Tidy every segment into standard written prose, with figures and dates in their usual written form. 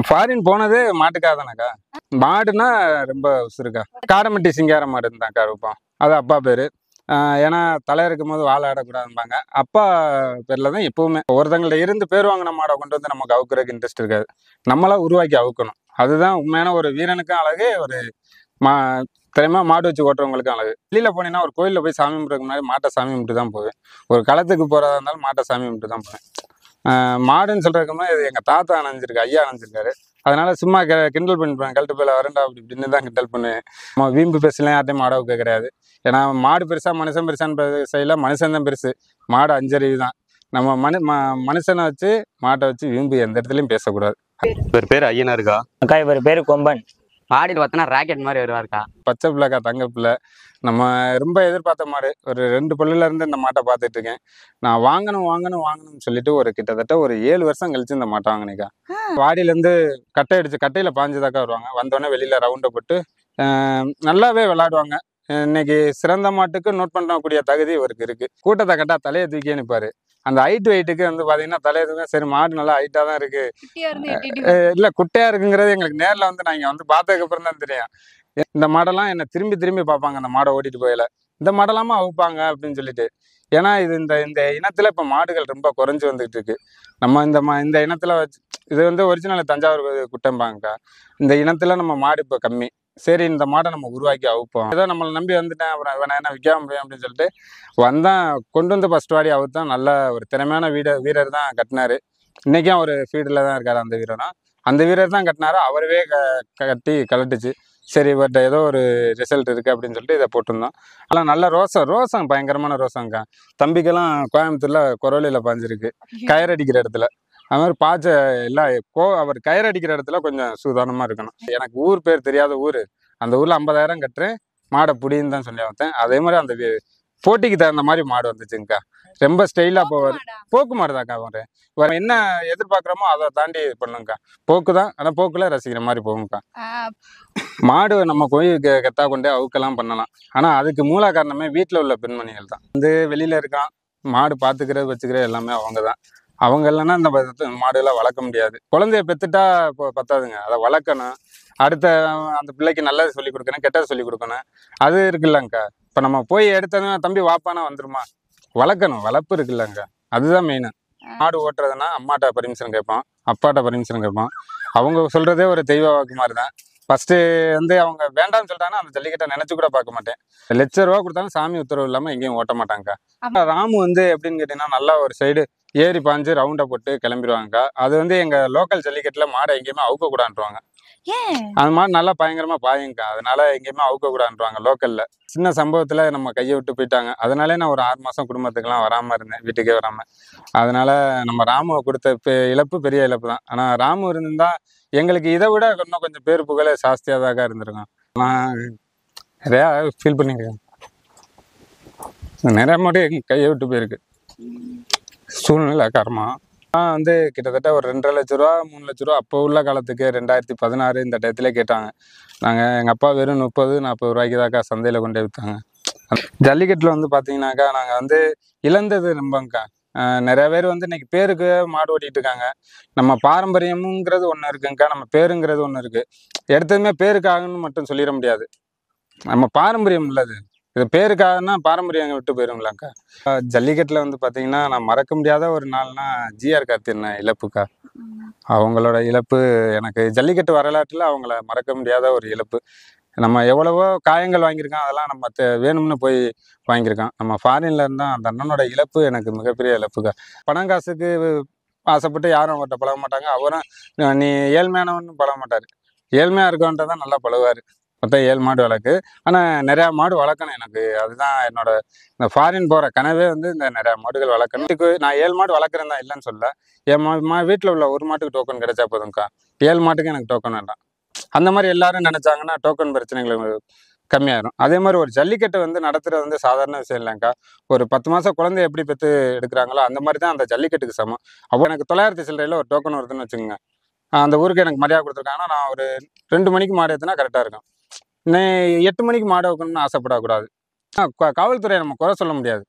Foreign போனதே மாட்டுக்காக தானக்கா. மாடுனா ரொம்ப உசுருக்கா. காரமட்டி சிங்கார மாடு இருந்தாக்கா இருப்போம். அது அப்பா பேரு. ஏன்னா தலை இருக்கும்போது வாழை ஆடக்கூடாதும்பாங்க. அப்பா பேர்ல தான் எப்பவுமே. ஒருத்தங்கள்ட்ட இருந்து பேர் வாங்கின மாடை கொண்டு வந்து நமக்கு அவுக்குறதுக்கு இன்ட்ரெஸ்ட் இருக்காது. நம்மளா உருவாக்கி அவுக்கணும். அதுதான் உண்மையான ஒரு வீரனுக்கும் அழகு, ஒரு மா திறமையா மாடு வச்சு ஓட்டுறவங்களுக்கும் அழகு. வெளியில போனீங்கன்னா ஒரு கோயிலில் போய் சாமி கும்பிட்றதுக்கு முன்னாடி மாட்டை சாமி கும்பிட்டு தான் போவேன். ஒரு களத்துக்கு போறதா இருந்தாலும் மாட்டை சாமி கும்பிட்டு தான் போவேன். மாடுன்னு சொல்றதுக்குமே இது எங்க தாத்தா அணைஞ்சிருக்கு, ஐயா அணைஞ்சிருக்காரு. அதனால சும்மா கிண்டல் பண்ணிப்பேன். கழட்டு போயில வரண்டா அப்படி இப்படின்னு தான் கிண்டல் பண்ணுவேன். நம்ம வீம்பு பேசலாம், யார்ட்டையும் மாட வைக்க கிடையாது. ஏன்னா மாடு பெருசா மனுஷன் பெருசான்னு செய்யல, மனுஷன் தான் பெருசு. மாடு 5 அறிவு தான். நம்ம மனுஷனை வச்சு மாட்டை வச்சு வீம்பு எந்த இடத்துலையும் பேசக்கூடாது. இவர் பேர் ஐயனாருக்கா. அக்கா இவர் பேரு கொம்பன். ஆடியில் பார்த்தோன்னா ராக்கெட் மாதிரி வருவாருக்கா. பச்சை பிள்ளைக்கா, தங்க பிள்ளை. நம்ம ரொம்ப எதிர்பார்த்த மாடு. ஒரு 2 பல்லுல இருந்து இந்த மாட்டை பார்த்துட்டு இருக்கேன். நான் வாங்கணும்னு சொல்லிட்டு ஒரு கிட்டத்தட்ட ஒரு 7 வருஷம் கழிச்சு இந்த மாட்டை வாங்கினேக்கா. வாடியிலேருந்து கட்டை அடிச்சு கட்டையில பாஞ்சுதாக்கா வருவாங்க. வந்தோடனே வெளியில ரவுண்டை போட்டு நல்லாவே விளையாடுவாங்க. இன்னைக்கு சிறந்த மாட்டுக்கு நோட் பண்ணக்கூடிய தகுதி இவருக்கு இருக்கு. கூட்டத்தை கட்டா தலையை தூக்கி நிற்பாரு. அந்த ஹைட் வெயிட்டுக்கு வந்து பாத்தீங்கன்னா தலையை தூக்க சரி மாடு நல்லா ஹைட்டா தான் இருக்கு. இல்ல குட்டையா இருக்குங்கிறது எங்களுக்கு நேரில் வந்து நான் இங்க வந்து பார்த்ததுக்கு அப்புறம் தான் தெரியும். இந்த மாடெல்லாம் என்ன திரும்பி திரும்பி பார்ப்பாங்க. அந்த மாடை ஓட்டிட்டு போயில இந்த மாடெல்லாமா அவுப்பாங்க அப்படின்னு சொல்லிட்டு. ஏன்னா இது இந்த இந்த இனத்துல இப்ப மாடுகள் ரொம்ப குறைஞ்சு வந்துகிட்டு இருக்கு. நம்ம இந்த இனத்துல வச்சு இது வந்து ஒரிஜினல் தஞ்சாவூர் குட்டைம்பாங்கக்கா. இந்த இனத்துல நம்ம மாடு இப்ப கம்மி. சரி இந்த மாடை நம்ம உருவாக்கி அவுப்போம். ஏதோ நம்மளை நம்பி வந்துட்டேன், அப்புறம் வேணா என்ன விற்காம முடியும் அப்படின்னு சொல்லிட்டு வந்தான். கொண்டு வந்து ஃபர்ஸ்ட் வாடி அவர் தான் நல்ல ஒரு திறமையான வீரர் தான் கட்டினாரு. இன்னைக்கும் அவர் ஃபீல்டில் தான் இருக்காரு. அந்த வீரரும் அந்த வீரர் தான் கட்டினாரு. அவரவே கட்டி கலட்டுச்சு. சரி இவர்கிட்ட ஏதோ ஒரு ரிசல்ட் இருக்கு அப்படின்னு சொல்லிட்டு இதை போட்டிருந்தோம். அதெல்லாம் நல்ல ரோசம் பயங்கரமான ரோசம்க்கா. தம்பிக்கெல்லாம் கோயம்புத்தூர்ல குரவலையில பாஞ்சிருக்கு, கயிறடிக்கிற இடத்துல. அது மாதிரி பாய்ச்ச எல்லாம் அவர் கயிறடிக்கிற இடத்துல கொஞ்சம் சூதானமா இருக்கணும். எனக்கு ஊர் பேர் தெரியாத ஊர். அந்த ஊர்ல 50,000 கட்டுறேன், மாடை புடின்னு தான் சொல்லி வைத்தேன். அதே மாதிரி அந்த போட்டிக்கு தகுந்த மாதிரி மாடு வந்துச்சுங்கக்கா. ரொம்ப ஸ்டைலா போவார். போக்கு மாடு தான்க்கா அவர் என்ன எதிர்பார்க்குறோமோ அதை தாண்டி பண்ணுங்கக்கா. போக்கு தான், ஆனால் போக்குல ரசிக்கிற மாதிரி போகுங்கக்கா. மாடு நம்ம போய் கெத்தா கொண்டே அவுக்கெல்லாம் பண்ணலாம். ஆனால் அதுக்கு மூல காரணமே வீட்டில் உள்ள பெண்மணிகள் தான். வந்து வெளியில இருக்கான் மாடு பார்த்துக்கிறது வச்சுக்கிறது எல்லாமே அவங்க தான். அவங்க இல்லைன்னா இந்த மாடுலாம் வளர்க்க முடியாது. குழந்தைய பெற்றுட்டா இப்போ பத்தாதுங்க, அதை வளர்க்கணும். அடுத்த அந்த பிள்ளைக்கு நல்லது சொல்லி கொடுக்கணும், கெட்டது சொல்லி கொடுக்கணும். அது இருக்குல்லங்கக்கா. இப்போ நம்ம போய் எடுத்ததுன்னா தம்பி வாப்பானா வந்துருமா? வளர்க்கணும், வளர்ப்பு இருக்குல்லங்க. அதுதான் மெயின். மாடு ஓட்டுறதுன்னா அம்மாட்ட பர்மிஷன் கேட்பான், அப்பாட்ட பர்மிஷன் கேட்பான். அவங்க சொல்றதே ஒரு தெய்வ வாக்கு மாதிரி தான். ஃபர்ஸ்ட் வந்து அவங்க வேண்டாம்னு சொல்லிட்டாங்கன்னா அந்த ஜல்லிக்கட்டை நினைச்சு கூட பார்க்க மாட்டேன். ₹1,00,000 கொடுத்தாலும் சாமி உத்தரவு இல்லாம எங்கேயும் ஓட்ட மாட்டாங்கக்கா. ராமு வந்து எப்படின்னு கேட்டீங்கன்னா நல்லா ஒரு சைடு ஏறி பாஞ்சு ரவுண்டை போட்டு கிளம்பிடுவாங்கக்கா. அது வந்து எங்க லோக்கல் ஜல்லிக்கட்டுல மாடை எங்கேயுமே அவுக்க கூடாதுன்றாங்க. அது மாதிரி நல்லா பயங்கரமா பாயுங்கக்கா. அதனால எங்கேயுமே அவுக்க கூடாதுன்றாங்க லோக்கல்ல. சின்ன சம்பவத்துல நம்ம கையை விட்டு போயிட்டாங்க. அதனாலே நான் ஒரு 6 மாசம் குடும்பத்துக்கெல்லாம் வராம இருந்தேன், வீட்டுக்கே வராம. அதனால நம்ம ராமுவை கொடுத்த இழப்பு பெரிய இழப்பு தான். ஆனா ராமு இருந்தா எங்களுக்கு இதை விட இன்னும் கொஞ்சம் பேர் புகழ ஜாஸ்தியாதாக இருந்திருக்கும். நான் நிறையா ஃபீல் பண்ணிக்கிறேன். நிறைய மாட்டு எங்க கையை விட்டு போயிருக்கு சூழ்நிலை காரணமா. வந்து கிட்டத்தட்ட ஒரு 2,50,000 3 லட்ச ரூபா அப்போ உள்ள காலத்துக்கு 2016 இந்த டயத்துல கேட்டாங்க. எங்கள் அப்பா வெறும் 30-40 ரூபாய்க்கு தாக்கா சந்தையில் கொண்டு விற்றாங்க. ஜல்லிக்கட்டில் வந்து பார்த்தீங்கன்னாக்கா நாங்கள் வந்து இழந்தது ரொம்பங்கக்கா. நிறைய பேர் வந்து இன்னைக்கு பேருக்கு மாடு ஓட்டிகிட்டு இருக்காங்க. நம்ம பாரம்பரியமுங்கிறது ஒன்று இருக்குங்கக்கா, நம்ம பேருங்கிறது ஒன்று இருக்குது. எடுத்ததுமே பேருக்காகன்னு மட்டும் சொல்லிட முடியாது. நம்ம பாரம்பரியம் உள்ளது. இது பேருக்காகனா பாரம்பரியம் விட்டு போயிருங்களாக்கா. ஜல்லிக்கட்டில் வந்து பார்த்தீங்கன்னா நான் மறக்க முடியாத ஒரு நாள்னா ஜிஆர் கார்த்தியன் இழப்புக்கா. அவங்களோட இழப்பு எனக்கு ஜல்லிக்கட்டு வரலாற்றில் அவங்கள மறக்க முடியாத ஒரு இழப்பு. நம்ம எவ்வளவோ காயங்கள் வாங்கியிருக்கோம், அதெல்லாம் நம்ம வேணும்னு போய் வாங்கியிருக்கோம். நம்ம ஃபாரின்ல இருந்தால் அந்த அண்ணனோட இழப்பு எனக்கு மிகப்பெரிய இழப்புக்கா. பணம் காசுக்கு ஆசைப்பட்டு யாரும் அவர்கிட்ட பழக மாட்டாங்க. அவரும் நீ ஏழ்மையானவன்னு பழக மாட்டார். ஏழ்மையாக இருக்கவன்ட்ட தான் நல்லா பழகுவார். மொத்தம் 7 மாடு வளர்க்கு. ஆனால் நிறையா மாடு வளர்க்கணும் எனக்கு. அதுதான் என்னோட இந்த ஃபாரின் போகிற கனவே வந்து இந்த நிறையா மாடுகள் வளர்க்கணும். நான் 7 மாடு வளர்க்குறேன் தான் இல்லைன்னு சொல்ல. என் வீட்டில் உள்ள ஒரு மாட்டுக்கு டோக்கன் கிடைச்சா போதும்க்கா. 7 மாட்டுக்கு எனக்கு டோக்கன் வேண்டாம். அந்த மாதிரி எல்லாரும் நினைச்சாங்கன்னா டோக்கன் பிரச்சனைகள் கம்மியாயிரும். அதே மாதிரி ஒரு ஜல்லிக்கட்டை வந்து நடத்துறது வந்து சாதாரண விஷயம் இல்லைங்கக்கா. ஒரு 10 மாதம் குழந்தை எப்படி பெற்று எடுக்கிறாங்களோ அந்த மாதிரி தான் அந்த ஜல்லிக்கட்டுக்கு சமம். அப்போ எனக்கு 900 சில்லறையில் ஒரு டோக்கன் வருதுன்னு வச்சுக்கோங்க. அந்த ஊருக்கு எனக்கு மரியாதை கொடுத்துருக்காங்கன்னா நான் ஒரு 2 மணிக்கு மாடு ஏற்றினா கரெக்டாக இருக்கும். இன்னும் 8 மணிக்கு மாடு வைக்கணும்னு ஆசைப்படக்கூடாது. காவல்துறையை நம்ம குறை சொல்ல முடியாது.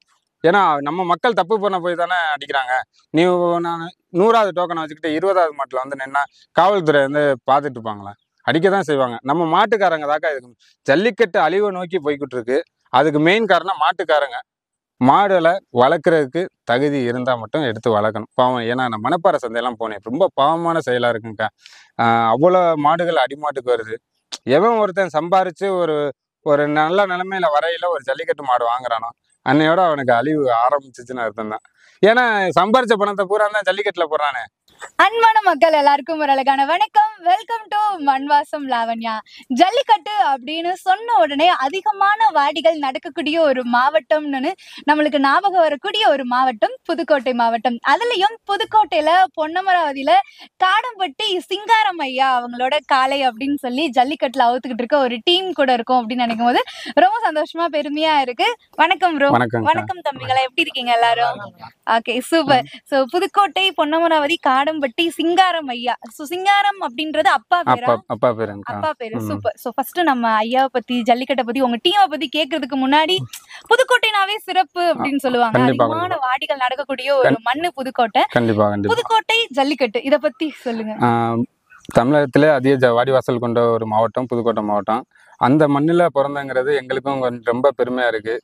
ஏன்னா நம்ம மக்கள் தப்பு பண்ண போய் தானே அடிக்கிறாங்க. நீ நான் 100வது டோக்கனை வச்சுக்கிட்டு 20வது மாட்டில் வந்து நின்னா காவல்துறை வந்து பார்த்துட்டு இருப்பாங்களா? அடிக்க தான் செய்வாங்க. நம்ம மாட்டுக்காரங்க தாக்கா இதுக்கு ஜல்லிக்கட்டு அழிவை நோக்கி போய்கிட்டு இருக்கு. அதுக்கு மெயின் காரணம் மாட்டுக்காரங்க. மாடுகளை வளர்க்குறதுக்கு தகுதி இருந்தால் மட்டும் எடுத்து வளர்க்கணும். பாவம், ஏன்னா நான் மணப்பாறை சந்தையெல்லாம் போனேன். ரொம்ப பாவமான செயலாக இருக்குங்கக்கா. அவ்வளோ மாடுகள் அடிமாட்டுக்கு வருது. எவன் ஒருத்தன் சம்பாரிச்சு ஒரு ஒரு நல்ல நிலைமையில வரையில ஒரு ஜல்லிக்கட்டு மாடு வாங்குறானோ அன்னையோட அவனுக்கு அழிவு ஆரம்பிச்சிச்சுன்னு அர்த்தம் தான். ஏன்னா சம்பாரிச்ச பணத்தை பூரா தான் ஜல்லிக்கட்டுல போடுறானே. அன்பான மக்கள் எல்லாருக்கும் ஒரு அழகான வணக்கம். Welcome to மண்வாசம் Lavanya. ஜல்லிக்கட்டு அப்படின்னு சொன்ன உடனே அதிகமான வாடிகள் நடக்கக்கூடிய ஒரு மாவட்டம்னு நம்மளுக்கு ஞாபகம் வரக்கூடிய ஒரு மாவட்டம் புதுக்கோட்டை மாவட்டம். அதுலயும் புதுக்கோட்டையில பொன்னமராவதியில காடம்பட்டி சிங்காரம் ஐயா அவங்களோட காளை அப்படின்னு சொல்லி ஜல்லிக்கட்டுல அவுத்துக்கிட்டு இருக்க ஒரு டீம் கூட இருக்கும் அப்படின்னு நினைக்கும் போது ரொம்ப சந்தோஷமா பெருமையா இருக்கு. வணக்கம் ப்ரோ. வணக்கம் தம்பிகளா, எப்படி இருக்கீங்க எல்லாரும்? Okay, super. So Pudukkottai Ponnamaravathi Kadampatti Singaram ஐயா. சோ சிங்காரம் அப்படின்றது அப்பா பேரா? அப்பா பேரு. அப்பா பேரு. சூப்பர். சோ ஃபர்ஸ்ட் நம்ம ஐயாவை பத்தி ஜல்லிக்கட்டை பத்தி உங்க டீமை பத்தி கேக்குறதுக்கு முன்னாடி புதுக்கோட்டைனாவே சிறப்பு அப்படின்னு சொல்லுவாங்க. அதிகமான வாடிகள் நடக்கக்கூடிய ஒரு மண்ணு புதுக்கோட்டை. புதுக்கோட்டை ஜல்லிக்கட்டு இத பத்தி சொல்லுங்க. தமிழகத்திலே அதிக வாடிவாசல் கொண்ட ஒரு மாவட்டம் புதுக்கோட்டை மாவட்டம். அந்த மண்ணில் பிறந்தங்கிறது எங்களுக்கும் ரொம்ப பெருமையா இருக்கு.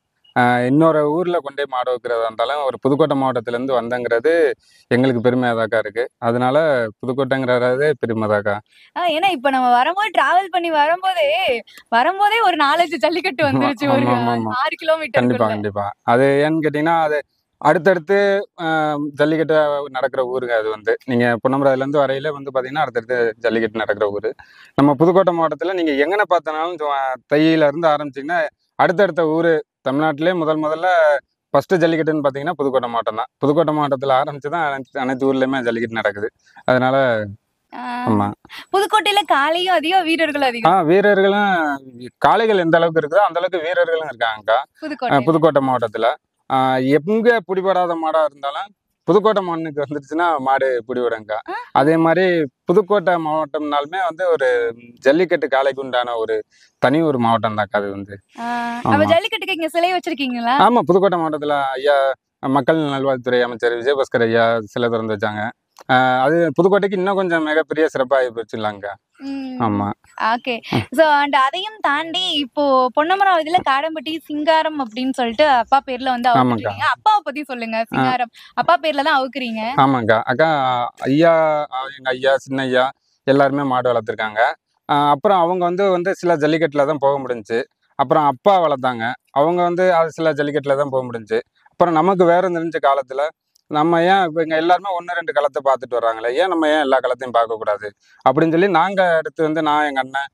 இன்னொரு ஊர்ல கொண்டே மாடு வைக்கிறதா இருந்தாலும் ஒரு புதுக்கோட்டை மாவட்டத்திலேருந்து வந்தங்கிறது எங்களுக்கு பெருமையாதாக்கா இருக்கு. அதனால புதுக்கோட்டைங்கிறதே பெருமைதாக்கா. ஏன்னா இப்ப நம்ம வரும்போது டிராவல் பண்ணி வரும்போதே ஒரு 4-5 ஜல்லிக்கட்டு வந்துருச்சு. ஒரு 6 கிலோமீட்டர். கண்டிப்பா. அது ஏன்னு கேட்டீங்கன்னா அது அடுத்தடுத்து ஜல்லிக்கட்டு நடக்கிற ஊருங்க. அது வந்து நீங்க பொன்னமராவதிலேருந்து வரையில வந்து பாத்தீங்கன்னா அடுத்தடுத்து ஜல்லிக்கட்டு நடக்கிற ஊரு. நம்ம புதுக்கோட்டை மாவட்டத்துல நீங்க எங்கன பார்த்தனாலும் தையில இருந்து ஆரம்பிச்சீங்கன்னா அடுத்தடுத்த ஊரு. தமிழ்நாட்டிலே முதல்ல ஃபர்ஸ்ட் ஜல்லிக்கட்டுன்னு பார்த்தீங்கன்னா புதுக்கோட்டை மாவட்டம் தான். புதுக்கோட்டை மாவட்டத்தில் ஆரம்பிச்சு தான் அனைத்து ஊர்லேயுமே ஜல்லிக்கட்டு நடக்குது. அதனால ஆமா, புதுக்கோட்டையில காளையும் அதிகம், வீரர்களும் அதிகம். வீரர்களும் காளைகள் எந்த அளவுக்கு இருக்குதோ அந்த அளவுக்கு வீரர்களும் இருக்காங்கக்கா புதுக்கோட்டை மாவட்டத்தில். எங்க பிடிபடாத மாடா இருந்தாலும் புதுக்கோட்டை மண்ணுக்கு வந்துருச்சுன்னா மாடு பிடிவிடுங்கக்கா. அதே மாதிரி புதுக்கோட்டை மாவட்டம்னாலுமே வந்து ஒரு ஜல்லிக்கட்டு காளைக்கு உண்டான ஒரு தனி ஒரு மாவட்டம் தாக்கா அது வந்து. ஜல்லிக்கட்டுக்கு இங்க சிலை வச்சிருக்கீங்களா? ஆமா, புதுக்கோட்டை மாவட்டத்துல ஐயா மக்கள் நல்வாழ்வுத்துறை அமைச்சர் விஜயபாஸ்கர் ஐயா சிலை திறந்து வச்சாங்க. அது புதுக்கோட்டைக்கு இன்னும் கொஞ்சம் மிகப்பெரிய சிறப்பாகி போச்சுலாங்க. ஆமா. ஓகே. சோ அண்ட் அதையும் தாண்டி இப்போ பொன்னமராவதியில காடம்பட்டி சிங்காரம் அப்படின்னு சொல்லிட்டு அப்பா பேர்ல வந்து அவுக்குறீங்க. அப்பாவை பத்தி சொல்லுங்க. சிங்காரம் அப்பா பேர்ல தான் அவுக்குறீங்க. ஆமாங்கா. அக்கா ஐயா, எங்க ஐயா, சின்ன ஐயா எல்லாருமே மாடு வளர்த்துருக்காங்க. அப்புறம் அவங்க வந்து சில ஜல்லிக்கட்டுல தான் போக முடிஞ்சுச்சு. அப்புறம் அப்பா வளர்த்தாங்க. அவங்க வந்து அது சில ஜல்லிக்கட்டுல தான் போக முடிஞ்சுச்சு. அப்புறம் நமக்கு வேற தெரிஞ்ச காலத்துல நம்ம ஏன் இப்போ இங்கே எல்லாருமே 1-2 களத்தை பார்த்துட்டு வர்றாங்களே, ஏன் நம்ம ஏன் எல்லா களத்தையும் பார்க்கக்கூடாது அப்படின்னு சொல்லி நாங்கள் அடுத்து வந்து நான் எங்கள் அண்ணன்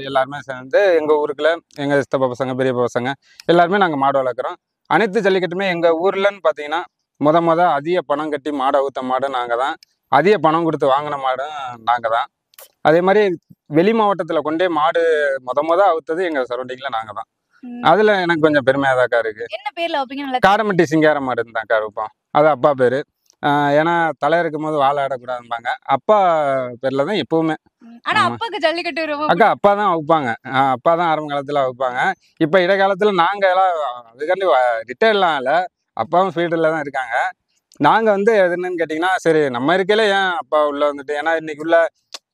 எல்லாருமே சேர்ந்து எங்கள் ஊருக்குள்ள எங்கள் சித்தப்பா பசங்க பெரியப்பா பசங்க எல்லாருமே நாங்கள் மாடு வளர்க்குறோம். அனைத்து ஜல்லிக்கட்டுமே எங்கள் ஊர்லன்னு பார்த்தீங்கன்னா அதிக பணம் கட்டி மாடு அவுத்த மாடு நாங்கள் தான். அதிக பணம் கொடுத்து வாங்கின மாடும் நாங்கள் தான். அதே மாதிரி வெளி மாவட்டத்தில் கொண்டே மாடு அவுத்தது எங்கள் சரௌண்டிங்கில் நாங்கள் தான். அதுல எனக்கு கொஞ்சம் பெருமையாதாக்கா இருக்கு. என்ன பேர்ல வைப்பீங்க? காடம்பட்டி சிங்காரம் மாடு இருந்தாக்கா வைப்போம். அது அப்பா பேரு. ஏன்னா தலை இருக்கும் போது வாழை ஆடக்கூடாதும்பாங்க. அப்பா பேர்ல தான் எப்பவுமே. அக்கா அப்பா தான் வைப்பாங்க. அப்பா தான் ஆரம்ப காலத்துல வைப்பாங்க. இப்ப இடைக்காலத்துல நாங்க எல்லாம் அதுக்காண்டி ரிட்டையர்லாம் இல்லை, அப்பாவும் ஃபீல்டுல தான் இருக்காங்க. நாங்க வந்து என்னன்னு கேட்டீங்கன்னா சரி நம்ம இருக்கையில ஏன் அப்பா உள்ள வந்துட்டு, ஏன்னா இன்னைக்கு உள்ள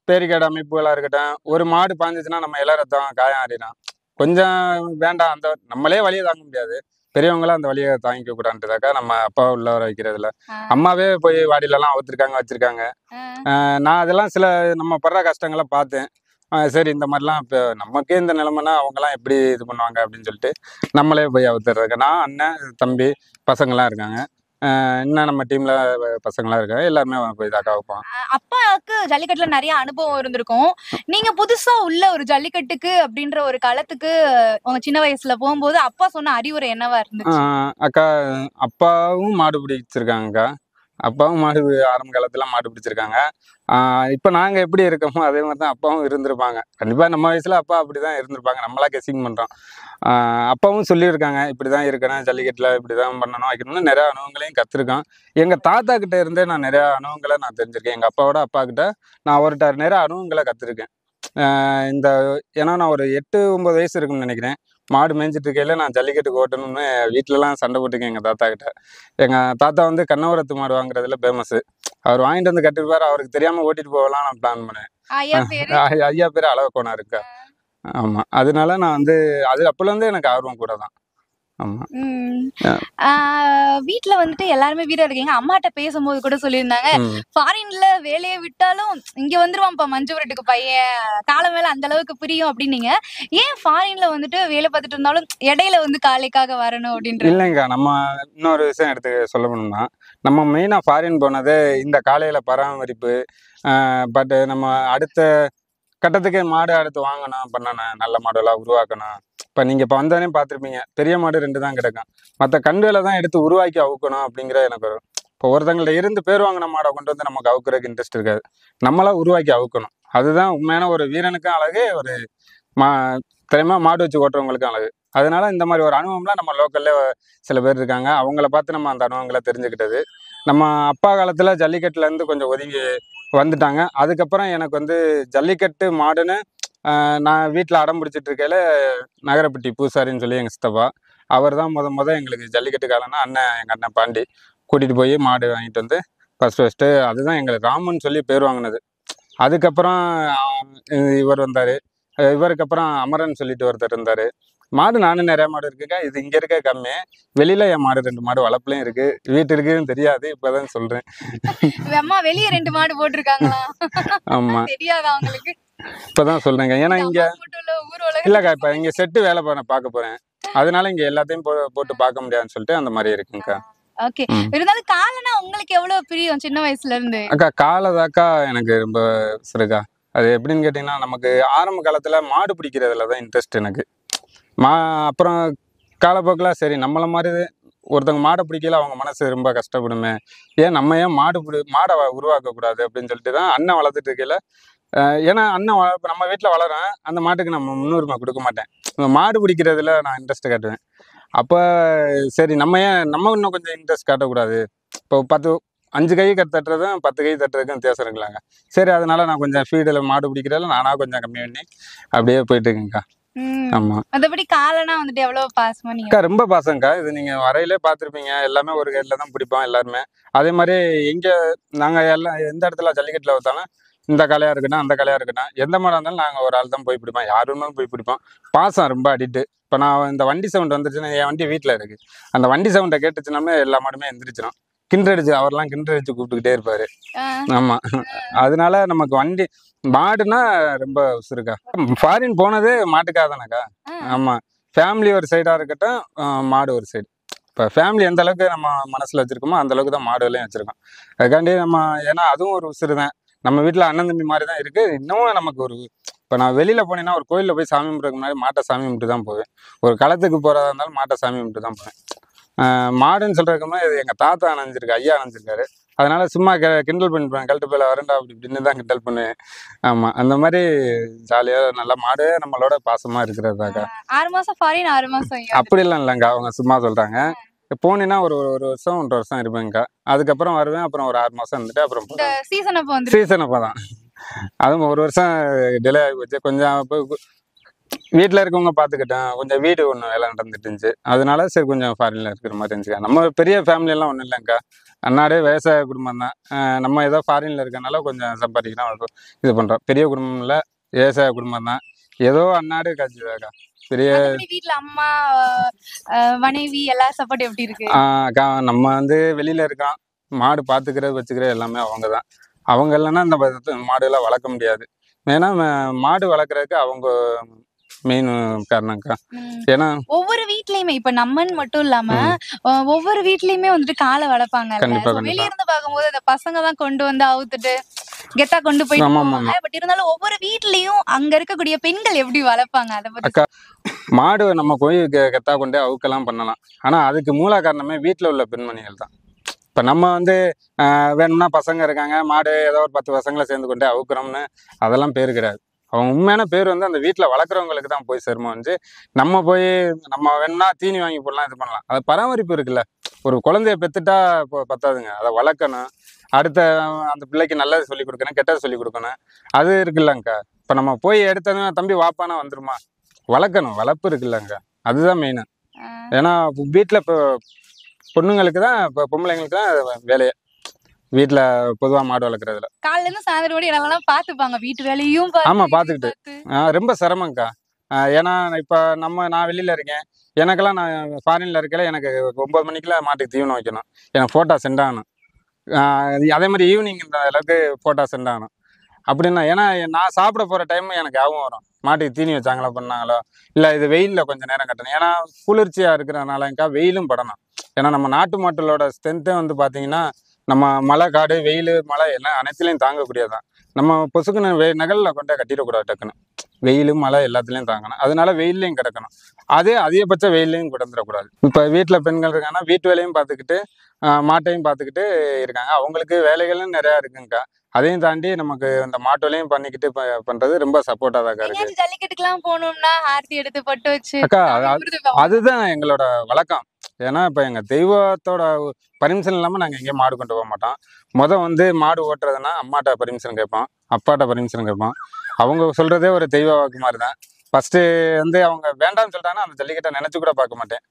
பேரிகார்டு அமைப்புகளா இருக்கட்டும், ஒரு மாடு பாஞ்சிச்சுன்னா நம்ம இல ரத்தம் காயம் ஆறிடும். கொஞ்சம் வேண்டாம், அந்த நம்மளே வலியை தாங்க முடியாது, பெரியவங்களாம் அந்த வழியை தாங்கிக்க கூடாதுக்காக நம்ம அப்பா உள்ள வர வைக்கிறதுல. அம்மாவே போய் வாடியில எல்லாம் வச்சிருக்காங்க. நான் அதெல்லாம் சில நம்ம படுற கஷ்டங்களை பார்த்தேன். சரி இந்த மாதிரிலாம் இப்போ நமக்கே இந்த நிலைமைனா அவங்கெல்லாம் எப்படி இது பண்ணுவாங்க அப்படின்னு சொல்லிட்டு நம்மளே போய் அவுத்துறதுக்கு நான் அண்ணன் தம்பி பசங்கள்லாம் இருக்காங்க. இன்னும் நம்ம டீம்ல பசங்களாம் இருக்காங்க. எல்லாருமே போய் தாக்கா வைப்போம். அப்பாவுக்கு ஜல்லிக்கட்டுல நிறைய அனுபவம் இருந்திருக்கும். நீங்க புதுசா உள்ள ஒரு ஜல்லிக்கட்டுக்கு அப்படின்ற ஒரு களத்துக்கு உங்க சின்ன வயசுல போகும்போது அப்பா சொன்ன அறிவுரை என்னவா இருந்துச்சு? அக்கா அப்பாவும் மாடு பிடிச்சிருக்காங்கக்கா. அப்பாவும் மாடு ஆரம்ப காலத்துல மாடு பிடிச்சிருக்காங்க. இப்போ நாங்கள் எப்படி இருக்கோமோ அதே மாதிரி தான் அப்பாவும் இருந்திருப்பாங்க. கண்டிப்பாக நம்ம வயசுல அப்பா அப்படி தான் இருந்திருப்பாங்க. நம்மளா கெஸிங் பண்ணுறோம். அப்பாவும் சொல்லியிருக்காங்க இப்படி தான் இருக்கணும், ஜல்லிக்கட்டில் இப்படி தான் பண்ணணும் வைக்கணும்னு நிறையா அனுபவங்களையும் கற்றுருக்கோம். எங்கள் தாத்தா கிட்ட இருந்தே நான் நிறையா அனுபவங்களை நான் தெரிஞ்சிருக்கேன். எங்கள் அப்பாவோட அப்பா கிட்ட நான் நிறைய அனுபவங்களை கற்றுருக்கேன். ஏன்னா நான் ஒரு 8-9 வயசு இருக்குன்னு நினைக்கிறேன். மாடு மேய்ஞ்சிட்டு இருக்கையில நான் ஜல்லிக்கட்டுக்கு ஓட்டணும்னு வீட்டிலலாம் சண்டை போட்டுருக்கேன் எங்கள் தாத்தா கிட்ட. எங்கள் தாத்தா வந்து கண்ணவரத்து மாடு வாங்குறதுல ஃபேமஸ். அவர் வாங்கிட்டு வந்து கட்டிருப்பாரு, அவருக்கு தெரியாமல் ஓட்டிட்டு போகலாம் நான் பிளான் பண்ணேன். ஐயா பேரு ஐயா பேர் அழகக்கோனா இருக்கா. ஆமாம், அதனால நான் வந்து அது அப்போலேருந்து எனக்கு ஆர்வம் கூட தான். ஆமாம். ம். வீட்ல வந்துட்டு எல்லாருமே வீரர் இருக்கீங்க. அம்மாட்ட பேசும்போது கூட சொல்லியிருந்தாங்க, ஃபாரின்ல வேலையை விட்டாலும் இங்க வந்துருவான்ப்பா மஞ்சு விரட்டுக்கு பையன், காலம் மேல அந்த அளவுக்கு பிரியும் அப்படின்னீங்க. ஏன் ஃபாரின்ல வந்துட்டு வேலை பார்த்துட்டு இருந்தாலும் இடையில வந்து காலைக்காக வரணும் அப்படின்ற? இல்லைங்க, நம்ம இன்னொரு விஷயம் எடுத்து சொல்ல போனோம்னா, நம்ம மெயினாக ஃபாரின் போனது இந்த காலையில் பராமரிப்பு. பட் நம்ம அடுத்த கட்டத்துக்கு மாடு அடுத்து வாங்கணும், பண்ணணும், நல்ல மாடெல்லாம் உருவாக்கணும். இப்போ நீங்கள் இப்போ வந்தோடனே பார்த்துருப்பீங்க, பெரிய மாடு 2 தான் கிடக்கும். மற்ற கன்றுகளை தான் எடுத்து உருவாக்கி அவுக்கணும் அப்படிங்கிற எனக்கு ஒரு இப்போ ஒருத்தங்கள்ட்ட இருந்து பேர் வாங்கின மாடை கொண்டு வந்து நமக்கு அவுக்குறதுக்கு இன்ட்ரெஸ்ட் இருக்காது. நம்மளா உருவாக்கி அவுக்கணும். அதுதான் உண்மையான ஒரு வீரனுக்கும் அழகு, ஒரு மா திறமையாக மாடு வச்சு ஓட்டுறவங்களுக்கும் அழகு. அதனால இந்த மாதிரி ஒரு அனுபவம்லாம் நம்ம லோக்கல்ல சில பேர் இருக்காங்க. அவங்கள பார்த்து நம்ம அந்த அனுபவங்களை தெரிஞ்சுக்கிட்டது. நம்ம அப்பா காலத்தில் ஜல்லிக்கட்டுலேருந்து கொஞ்சம் ஒதுங்கி வந்துட்டாங்க. அதுக்கப்புறம் எனக்கு வந்து ஜல்லிக்கட்டு மாடுன்னு நான் வீட்டில் அடம் பிடிச்சிட்டு இருக்கையில நகரப்பட்டி பூசாரின்னு சொல்லி எங்கள் சித்தப்பா, அவர் தான் முத எங்களுக்கு ஜல்லிக்கட்டு காலம்னா எங்கள் அண்ணன் பாண்டி கூட்டிகிட்டு போய் மாடு வாங்கிட்டு வந்து ஃபஸ்ட்டு அதுதான் எங்களுக்கு ராமன் சொல்லி பேர் வாங்கினது. அதுக்கப்புறம் இவர் வந்தார். இவருக்கு அப்புறம் அமரன் சொல்லிட்டு ஒருத்தர் இருந்தார். மாடு நானும் நிறையா மாடு இருக்குங்க. இது இங்கே இருக்க கம்மி. வெளியில் என் மாடு 2 மாடு வளர்ப்புலையும் இருக்குது. வீட்டு இருக்குன்னு தெரியாது, இப்போ தான் சொல்கிறேன். அம்மா வெளியே 2 மாடு போட்டிருக்காங்களா? ஆமாம், தெரியாதா உங்களுக்கு? இப்போதான் சொல்றேங்க. ஏன்னா இங்க இல்லக்கா, இப்ப இங்க செட்டு வேலை பார்க்க போறேன். அதனால இங்க எல்லாத்தையும் போட்டு பார்க்க முடியாதுன்னு சொல்லிட்டு அந்த மாதிரி இருக்குங்கக்கா. ஓகே. இருந்தாலும் காளைனா உங்களுக்கு எவ்வளவு பிரியம் சின்ன வயசுல இருந்து? அக்கா காளைதாக்கா எனக்கு ரொம்ப சிறுக்கா. அது எப்படின்னு கேட்டீங்கன்னா, நமக்கு ஆரம்ப காலத்துல மாடு பிடிக்கிறதுல தான் இன்ட்ரெஸ்ட் எனக்கு. அப்புறம் காலப்போக்கில் சரி நம்மள மாதிரி ஒருத்தவங்க மாடை பிடிக்கல, அவங்க மனசு ரொம்ப கஷ்டப்படுமே, நம்ம ஏன் மாடை உருவாக்கக்கூடாது அப்படின்னு சொல்லிட்டு தான் அண்ணன் வளர்த்துட்டு இருக்கையில, ஏன்னா அண்ணன் நம்ம வீட்டில் வளரேன், அந்த மாட்டுக்கு நம்ம முன்னுரிமை கொடுக்க மாட்டேன். மாடு பிடிக்கிறதுல நான் இன்ட்ரெஸ்ட் காட்டுவேன். அப்போ சரி நம்ம இன்னும் கொஞ்சம் இன்ட்ரெஸ்ட் காட்டக்கூடாது. இப்போ 5 கை தட்டுறதும் 10 கை தட்டுறதுக்கும் வித்தியாசம் இருக்குலாங்க. சரி, அதனால நான் கொஞ்சம் ஃபீடில் மாடு பிடிக்கிறதுல நானாக கொஞ்சம் கம்மி பண்ணி அப்படியே போயிட்டு இருக்கேங்க்கா. ஆமா, மத்தபடி காளைனா வந்துட்டு எவ்வளவு பாசமா நீங்க? அக்கா ரொம்ப பாசம்க்கா. இது நீங்க வரையிலே பார்த்துருப்பீங்க, எல்லாமே ஒரு கையில தான் பிடிப்போம் எல்லாருமே. அதே மாதிரி இங்க நாங்க எல்லாம் எந்த இடத்துல ஜல்லிக்கட்டுல வைத்தாலும் இந்த கலையா இருக்கட்டும் அந்த கலையா இருக்கட்டும் எந்த மாடா இருந்தாலும் நாங்க ஒரு ஆள் தான் போய் பிடிப்போம். யார் வேணாலும் போய் பிடிப்போம். பாசம் ரொம்ப அடிட்டு. இப்போ நான் இந்த வண்டி சவுண்ட் வந்துச்சுன்னா, என் வண்டி வீட்டில் இருக்கு, அந்த வண்டி சவுண்டை கேட்டுச்சுன்னா எல்லா மாடுமே எந்திரிச்சிடும். கிண்டடிச்சு அவர்லாம் கிண்டடிச்சு கூப்பிட்டுக்கிட்டே இருப்பாரு. ஆமா, அதனால நமக்கு வண்டி மாடுனா ரொம்ப உசுருக்கா. ஃபாரின் போனது மாட்டுக்காக தானேக்கா. ஆமா, ஃபேமிலி ஒரு சைடா இருக்கட்டும், மாடு ஒரு சைடு. இப்போ ஃபேமிலி எந்த அளவுக்கு நம்ம மனசுல வச்சிருக்கோமோ அந்த அளவுக்கு தான் மாடுகளையும் வச்சிருக்கோம். அதுக்காண்டி நம்ம ஏன்னா அதுவும் ஒரு உசுறு தான். நம்ம வீட்டில் அண்ணன் தம்பி மாதிரி தான் இருக்கு. இன்னமும் நமக்கு ஒரு இப்போ நான் வெளியில போனேன்னா ஒரு கோயிலில் போய் சாமி கும்பிட்றதுக்கு முன்னாடி மாட்டை சாமி கும்பிட்டு தான் போவேன். ஒரு களத்துக்கு போறதா இருந்தாலும் மாட்டை சாமி கும்பிட்டு தான் போவேன். மாடுன்னு சொல்றதுக்கு முன்னாடி இது எங்கள் தாத்தா அணைஞ்சிருக்கு, ஐயா அணைஞ்சிருக்காரு. அதனால சும்மா கிண்டல் பண்ணிப்பேன், கழட்டு போயில வரண்டா அப்படி இப்படின்னு தான் கிண்டல் பண்ணுவேன். ஆமா, அந்த மாதிரி ஜாலியா நல்ல மாடு நம்மளோட பாசமா இருக்கிறதாக்கா. 6 மாசம் ஃபாரின் 6 மாசம் அப்படிலாம் இல்லைங்க, அவங்க சும்மா சொல்றாங்க. போனேன்னா ஒரு 1 வருஷம் 1.5 வருஷம் இருப்பேங்க்கா. அதுக்கப்புறம் வருவேன். அப்புறம் ஒரு 6 மாசம் இருந்துட்டு அப்புறம் சீசன் அப்போ தான். அதுவும் 1 வருஷம் டிலே ஆகி போச்சு. கொஞ்சம் வீட்டில் இருக்கவங்க பார்த்துக்கிட்டேன். கொஞ்சம் வீடு ஒன்று வேலை நடந்துட்டு இருந்துச்சு. அதனால சரி கொஞ்சம் ஃபாரின்ல இருக்கிற மாதிரி இருந்துச்சுக்கா. நம்ம பெரிய ஃபேமிலியெல்லாம் ஒன்றும் இல்லைங்க்கா. அண்ணாடே விவசாய குடும்பம் தான். நம்ம ஏதோ ஃபாரின்ல இருக்கனால கொஞ்சம் சம்பாதிக்கிறோம், இது பண்ணுறோம். பெரிய குடும்பம் இல்லை, விவசாய குடும்பம் தான். ஏதோ அண்ணாடு காய்ச்சிதாக்கா. பெரிய வீட்ல அம்மா மனைவி எல்லா சப்போர்ட் எப்படி இருக்கு? அக்கா நம்ம வந்து வெளியில இருக்கோம், மாடு பார்த்துக்கிறது வச்சுக்கிறது எல்லாமே அவங்க தான். அவங்க இல்லைன்னா இந்த மாடுலாம் வளர்க்க முடியாது. ஏன்னா மாடு வளர்க்குறதுக்கு அவங்க மெயின் காரணம்க்கா. ஏன்னா ஒவ்வொரு வீட்லயுமே இப்ப நம்மன்னு மட்டும் இல்லாம ஒவ்வொரு வீட்லயுமே வந்துட்டு காளை வளர்ப்பாங்க. வெளிய இருந்து பார்க்கும்போது அந்த பசங்க தான் கொண்டு வந்து அவுத்துட்டு கெத்தா கொண்டு போய், பட் இருந்தாலும் ஒவ்வொரு வீட்லயும் அங்க இருக்கக்கூடிய பெண்கள் எப்படி வளர்ப்பாங்க அதை பத்தி? அக்கா, மாடு நம்ம போய் கெத்தா கொண்டு அவுக்கலாம் பண்ணலாம். ஆனா அதுக்கு மூல காரணமே வீட்டுல உள்ள பெண்மணிகள் தான். இப்ப நம்ம வந்து வேணும்னா பசங்க இருக்காங்க, மாடு ஏதோ ஒரு 10 பசங்களை சேர்ந்து கொண்டு அவுக்குறோம்னு அதெல்லாம் பேர் கிடையாது. அவங்க உண்மையான பேர் வந்து அந்த வீட்டில் வளர்க்குறவங்களுக்கு தான் போய் சேருமா வந்து. நம்ம போய் நம்ம வேணும்னா தீனி வாங்கி போடலாம், இது பண்ணலாம். அது பராமரிப்பு இருக்குல்ல. ஒரு குழந்தைய பெற்றுட்டா இப்போ பத்தாதுங்க, அதை வளர்க்கணும். அடுத்த அந்த பிள்ளைக்கு நல்லது சொல்லி கொடுக்கணும், கெட்டது சொல்லி கொடுக்கணும், அது இருக்குல்லங்கக்கா. இப்போ நம்ம போய் எடுத்ததும் தம்பி வாப்பானா வந்துருமா? வளர்க்கணும், வளர்ப்பு இருக்குல்லங்க. அதுதான் மெயின். ஏன்னா வீட்டில் இப்போ பொண்ணுங்களுக்கு தான், இப்போ பொம்பளைங்களுக்கு தான் வேலையை வீட்டில் பொதுவாக மாடு வளர்க்குறதுல. காலையில இருந்து சாயந்தரம் கூட என்னெல்லாம் பார்த்துப்பாங்க, வீட்டு வேலையும் ஆமாம், பார்த்துக்கிட்டு ரொம்ப சிரமங்க்கா. ஏன்னா இப்போ நான் வெளியில் இருக்கேன், எனக்கெல்லாம் நான் ஃபாரினில் இருக்கல, எனக்கு 9 மணிக்கெல்லாம் மாட்டுக்கு தீவனம் வைக்கணும், எனக்கு ஃபோட்டோ சென்ட் ஆகணும். அதே மாதிரி ஈவினிங் இந்த அளவுக்கு ஃபோட்டோ சென்ட் ஆகணும் அப்படின்னா, ஏன்னா நான் சாப்பிட போகிற டைம் எனக்கு ஞாபகம் வரும், மாட்டுக்கு தீனி வச்சாங்களோ பண்ணாங்களோ, இல்லை இது வெயிலில் கொஞ்சம் நேரம் கட்டணும். ஏன்னா குளிர்ச்சியாக இருக்கிறதுனாலக்கா வெயிலும் படணும். ஏன்னா நம்ம நாட்டு மாட்டுகளோட ஸ்ட்ரென்த்தே வந்து பார்த்தீங்கன்னா, நம்ம மழை காடு வெயில் மழை எல்லாம் அனைத்துலேயும் தாங்கக்கூடியதான். நம்ம பொசுக்குன்னு நகலில் கொண்டே கட்டிடக்கூடாது, டக்குன்னு வெயில் மழை எல்லாத்துலேயும் தாங்கணும். அதனால வெயிலையும் கிடக்கணும், அதே அதிகபட்ச வெயிலையும் கிடந்துடக்கூடாது. இப்போ வீட்டில் பெண்கள் இருக்காங்கன்னா வீட்டு வேலையும் பார்த்துக்கிட்டு மாட்டையும் பார்த்துக்கிட்டு இருக்காங்க, அவங்களுக்கு வேலைகளும் நிறையா இருக்குங்கக்கா. அதையும் தாண்டி நமக்கு இந்த மாட்டு வேலையும் பண்ணிக்கிட்டு பண்றது ரொம்ப சப்போர்ட்டா தான் இருக்கு. ஜல்லிக்கட்டுக்கெல்லாம் போகணும்னா ஆர்த்தி எடுத்து பட்டு வச்சு அக்கா அதுதான் எங்களோட வழக்கம். ஏன்னா இப்போ எங்கள் தெய்வத்தோட பர்மிஷன் இல்லாமல் நாங்கள் எங்கேயும் மாடு கொண்டு போக மாட்டோம். வந்து மாடு ஓட்டுறதுன்னா அம்மாட்ட பர்மிஷன் கேட்போம், அப்பாட்ட பர்மிஷன் கேட்போம். அவங்க சொல்கிறதே ஒரு தெய்வ வாக்கு மாதிரி தான். ஃபஸ்ட்டு வந்து அவங்க வேண்டாம்னு சொல்லிட்டாங்கன்னா அந்த ஜல்லிக்கட்டை நினச்சி கூட பார்க்க மாட்டேன்.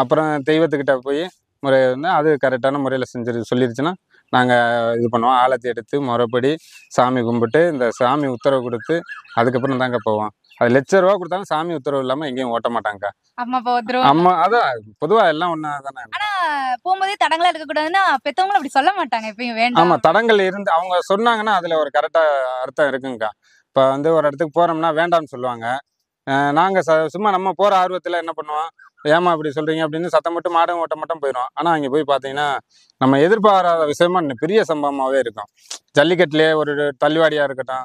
அப்புறம் தெய்வத்துக்கிட்ட போய் முறை வந்து அது கரெக்டான முறையில் சொல்லிருச்சுன்னா நாங்கள் இது பண்ணுவோம். ஆலத்தி எடுத்து முறைப்படி சாமி கும்பிட்டு இந்த சாமி உத்தரவு கொடுத்து அதுக்கப்புறம் தாங்க போவோம். அது லட்ச ரூபா கொடுத்தாலும் சாமி உத்தரவு இல்லாமல் எங்கேயும் ஓட்ட மாட்டாங்கக்கா. அம்மா அதான் பொதுவாக எல்லாம் ஒன்றா தானே. போகும்போதே தடங்களா இருக்கக்கூடாதுன்னா பெத்தவங்களும் அப்படி சொல்ல மாட்டாங்க எப்பயும். வேண்டாம், ஆமாம், தடங்கள் இருந்து அவங்க சொன்னாங்கன்னா அதில் ஒரு கரெக்டாக அர்த்தம் இருக்குங்கக்கா. இப்போ வந்து ஒரு இடத்துக்கு போகிறோம்னா வேண்டாம்னு சொல்லுவாங்க. நாங்கள் சும்மா நம்ம போகிற ஆர்வத்தில் என்ன பண்ணுவோம், ஏமா அப்படி சொல்கிறீங்க அப்படின்னு சத்தம் மட்டும் மாடும் ஓட்ட மட்டும் போயிடும். ஆனால் அங்கே போய் பார்த்தீங்கன்னா நம்ம எதிர்பாராத விஷயமா பெரிய சம்பவமாகவே இருக்கும். ஜல்லிக்கட்டுலேயே ஒரு தள்ளுவாடியாக இருக்கட்டும்,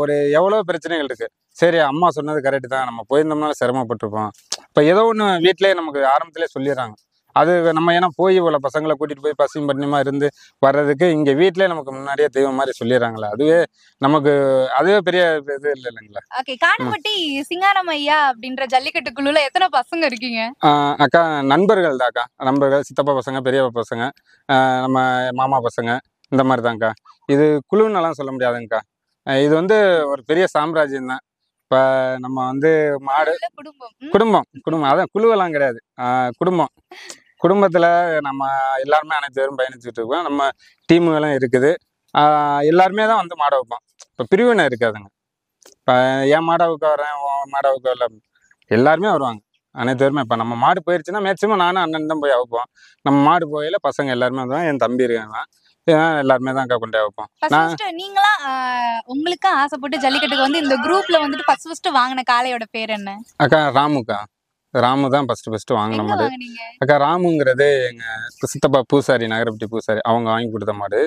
ஒரு எவ்வளோ பிரச்சனைகள் இருக்குது. சரி அம்மா சொன்னது கரெக்டு தான், நம்ம போயிருந்தோம்னாலும் சிரமப்பட்டிருப்போம். இப்போ ஏதோ ஒன்று வீட்டிலே நமக்கு ஆரம்பத்திலே சொல்லிடுறாங்க. அது நம்ம ஏன்னா போய் இவ்வளோ பசங்களை கூட்டிகிட்டு போய் பசியும் பட்டினியுமா இருந்து வர்றதுக்கு இங்கே வீட்டிலே நமக்கு முன்னாடியே தெய்வம் மாதிரி சொல்லிடுறாங்களே, அதுவே பெரிய இது இல்லை இல்லைங்களா. ஓகே, காணப்பட்டி சிங்காரம் ஐயா அப்படின்ற ஜல்லிக்கட்டு குழுல எத்தனை பசங்க இருக்கீங்க? அக்கா நண்பர்கள் தான்க்கா, நண்பர்கள், சித்தப்பா பசங்க, பெரியப்பா பசங்க, நம்ம மாமா பசங்க, இந்த மாதிரி தான்க்கா. இது குழுன்னெல்லாம் சொல்ல முடியாதுங்கக்கா. இது வந்து ஒரு பெரிய சாம்ராஜ்யம் தான். இப்போ நம்ம வந்து மாடு குடும்பம் அதான் குழுவெல்லாம் கிடையாது, குடும்பத்தில் நம்ம எல்லாருமே அனைத்து பேரும் பயணிச்சுட்டு இருக்கோம். நம்ம டீமுகளும் இருக்குது, எல்லாருமே தான் வந்து மாடை வைப்போம். இப்போ பிரிவினை இருக்காதுங்க. இப்போ என் மாடை வைக்க வரேன், மாடை வைக்க வரல, எல்லாருமே வருவாங்க அனைத்து பேருமே. இப்போ நம்ம மாடு போயிடுச்சுன்னா மேக்சிமம் நானும் அண்ணன் தான் போய் வைப்போம். நம்ம மாடு போயில பசங்க எல்லாருமே வருவாங்க, என் தம்பி இருக்காங்க, எல்லாருமே தான் கொண்டே வைப்போம். நீங்களா உங்களுக்கு ஆசைப்பட்டு ஜல்லிக்கட்டுக்கு வந்து இந்த குரூப்ல வந்துட்டு ஃபர்ஸ்ட் வாங்கின காளையோட பேர் என்ன? அக்கா ராமுக்கா, ராமு தான் ஃபர்ஸ்ட் வாங்கின மாடு. அக்கா ராமுங்கிறது எங்கள் சித்தப்பா பூசாரி, நகரப்பட்டி பூசாரி, அவங்க வாங்கி கொடுத்த மாடு.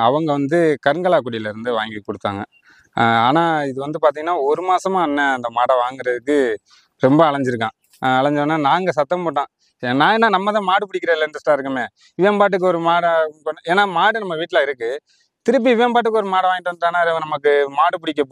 அவங்க வந்து கருங்கலாக்குடியிலேருந்து வாங்கி கொடுத்தாங்க. ஆனால் இது வந்து பார்த்தீங்கன்னா 1 மாதமா அண்ணன் அந்த மாடை வாங்குறதுக்கு ரொம்ப அலைஞ்சிருக்கான். அலைஞ்சோன்னா நாங்கள் சத்தம் போட்டோம், நான் என்ன நம்ம தான் மாடு பிடிக்கிறதுல இன்ட்ரெஸ்டாக இருக்குமே, இவன் பாட்டுக்கு ஒரு மாடை, ஏன்னா மாடு நம்ம வீட்டில் இருக்குது, திருப்பி இவன் பாட்டுக்கு ஒரு மாடை வாங்கிட்டு வந்துட்டானா நமக்கு மாடு பிடிக்க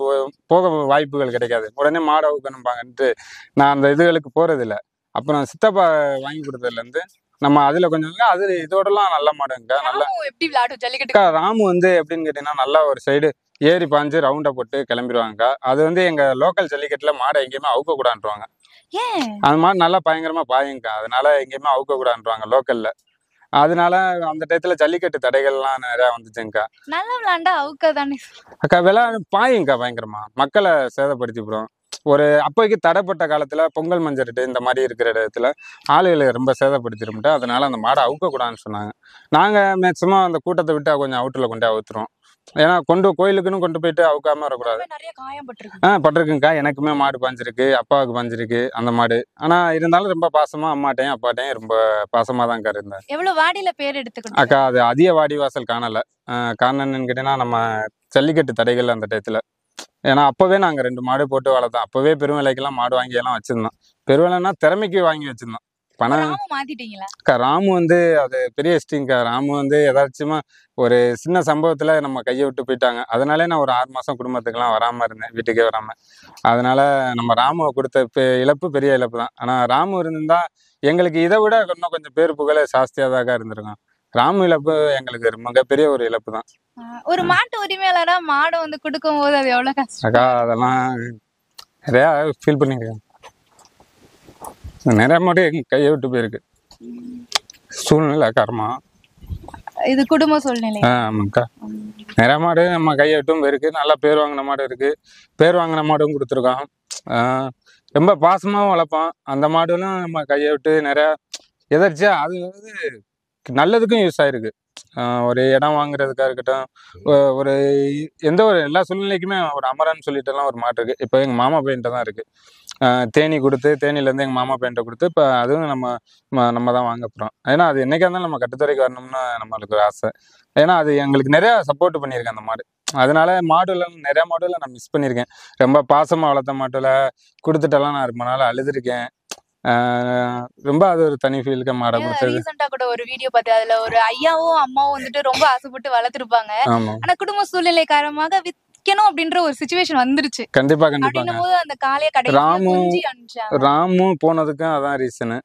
போக வாய்ப்புகள் கிடைக்காது. உடனே மாடை ஊக்கணும்பாங்கன்ட்டு நான் அந்த இதுகளுக்கு போகிறதில்ல. அப்புறம் சித்தப்பா வாங்கி கொடுத்ததுலேருந்து நம்ம அதில் கொஞ்சம் அது இதோடலாம் நல்ல மாடுங்கக்கா. நல்லா எப்படி விளையாடும் ஜல்லிக்கட்டு. ராமு வந்து எப்படின்னு கேட்டிங்கன்னா நல்லா ஒரு சைடு ஏறி பாஞ்சு ரவுண்டை போட்டு கிளம்பிடுவாங்கக்கா. அது வந்து எங்கள் லோக்கல் ஜல்லிக்கட்டில் மாடை எங்கேயுமே அவுக்கக்கூடாதுன்றாங்க. அது மாதிரி நல்லா பயங்கரமாக பாயுங்கக்கா, அதனால எங்கேயுமே அவுக்கக்கூடாதுன்றாங்க லோக்கல்ல. அதனால அந்த டயத்துல ஜல்லிக்கட்டு தடைகள்லாம் நிறையா வந்துச்சுங்கக்கா. நல்லா விளையாண்டா அவுக்க தானே அக்கா, பாயுங்கக்கா பயங்கரமா மக்களை சேதப்படுத்திவிடும். ஒரு அப்போதைக்கு தடைப்பட்ட காலத்துல பொங்கல் மஞ்சரிட்டு இந்த மாதிரி இருக்கிற இடத்துல ஆளுகளை ரொம்ப சேதப்படுத்திருமிட்டு, அதனால அந்த மாடை அவுக்கக்கூடாதுன்னு சொன்னாங்க. நாங்கள் மேக்சிமம் அந்த கூட்டத்தை விட்டு கொஞ்சம் அவுட்டில் கொண்டு அவுத்துருவோம். ஏன்னா கோயிலுக்குன்னு கொண்டு போயிட்டு அவுக்காம வரக்கூடாது. பட்டிருக்குங்கக்கா, எனக்குமே மாடு பாஞ்சிருக்கு, அப்பாவுக்கு பாஞ்சிருக்கு அந்த மாடு. ஆனால் இருந்தாலும் ரொம்ப பாசமா அம்மாட்டையும் அப்பாட்டையும் ரொம்ப பாசமாக தான் இருந்தேன். எவ்வளவு வாடியில பேர் எடுத்துக்கணும் அக்கா, அது அதிக வாடி வாசல் காணலை. காரணம் என்னன்னு கேட்டீங்கன்னா நம்ம ஜல்லிக்கட்டு தடைகள் அந்த டயத்துல. ஏன்னா அப்போவே நாங்கள் 2 மாடு போட்டு வளர்த்தோம். அப்போவே பெருவிலைக்கெல்லாம் மாடு வாங்கி எல்லாம் வச்சுருந்தோம். பெருவிலைன்னா திறமைக்கு வாங்கி வச்சுருந்தோம். பணம் அக்கா ராமு வந்து அது பெரிய ஹிஸ்ட்ரிங்கக்கா. ராமு வந்து எதாச்சுமா ஒரு சின்ன சம்பவத்தில் நம்ம கையை விட்டு போயிட்டாங்க. அதனாலே நான் ஒரு 6 மாதம் குடும்பத்துக்கெல்லாம் வராமல் இருந்தேன், வீட்டுக்கே வராமல். அதனால நம்ம ராமுவை கொடுத்த இழப்பு பெரிய இழப்பு தான். ஆனால் ராமு இருந்திருந்தா எங்களுக்கு இதை விட இன்னும் கொஞ்சம் பேர் புகழ ஜாஸ்தியாக தான் இருந்திருக்கும். ராமு இழப்பு எங்களுக்கு மிகப்பெரிய ஒரு இழப்பு தான். ஒரு மாட்டு உரிமையாளரா மாடை வந்து கொடுக்கும் போது அது எவ்வளவு கஷ்டம் அக்கா, அதெல்லாம் நிறையா ஃபீல் பண்ணிக்கிறேன். நிறைய மாடு எங்க கையை விட்டு போயிருக்கு. சூழ்நிலை காரணமா. இது குடும்ப சூழ்நிலை. ஆமாக்கா. நிறைய மாடு நம்ம கையை விட்டும் போயிருக்கு. நல்லா பேர் வாங்கின மாடு இருக்கு. பேர் வாங்கின மாடும் கொடுத்துருக்கோம். ரொம்ப பாசமாகவும் வளர்ப்போம். அந்த மாடுகளும் நம்ம கையை விட்டு நிறையா எதர்ச்சியா அது வந்து நல்லதுக்கும் யூஸ் ஆயிருக்கு. ஒரு இடம் வாங்குறதுக்காக இருக்கட்டும், ஒரு எந்த ஒரு எல்லா சூழ்நிலைக்குமே ஒரு அமரன்னு சொல்லிட்டுலாம் ஒரு மாடு இருக்கு. இப்போ எங்கள் மாமா பையன்கிட்ட தான் இருக்கு. தேனி கொடுத்து, தேனிலேருந்து எங்கள் மாமா பையன்கிட்ட கொடுத்து, இப்போ அதுவும் நம்ம தான் வாங்க போகிறோம். ஏன்னா அது என்னைக்கா இருந்தாலும் நம்ம கட்டுத்துறைக்கு வரணும்னு நம்மளுக்கு ஒரு ஆசை. ஏன்னா அது எங்களுக்கு நிறையா சப்போர்ட் பண்ணியிருக்கேன் அந்த மாடு. அதனால மாடுல நிறையா மாடுல நான் மிஸ் பண்ணியிருக்கேன். ரொம்ப பாசமாக வளர்த்த மாட்டுல கொடுத்துட்டெல்லாம் நான் ரொம்ப நாள் அழுதுருக்கேன். ரொம்ப அது ஒரு தனி ஃபீலுக்கு மாடை கொடுத்தது. ரீசெண்டா கூட ஒரு வீடியோ பார்த்தேன். அதுல ஒரு ஐயாவும் அம்மாவும் வந்துட்டு ரொம்ப ஆசைப்பட்டு வளர்த்துருப்பாங்க. ஆமா, ஆனா குடும்ப சூழ்நிலை காரணமாக விற்கணும் அப்படின்ற ஒரு சிச்சுவேஷன் வந்துருச்சு. கண்டிப்பாக. அப்படின்னும் போது அந்த காளைய கடைசியா ராமு கொஞ்சி அனுப்பிச்சாங்க. ராமு போனதுக்கும் அதான் ரீசனு.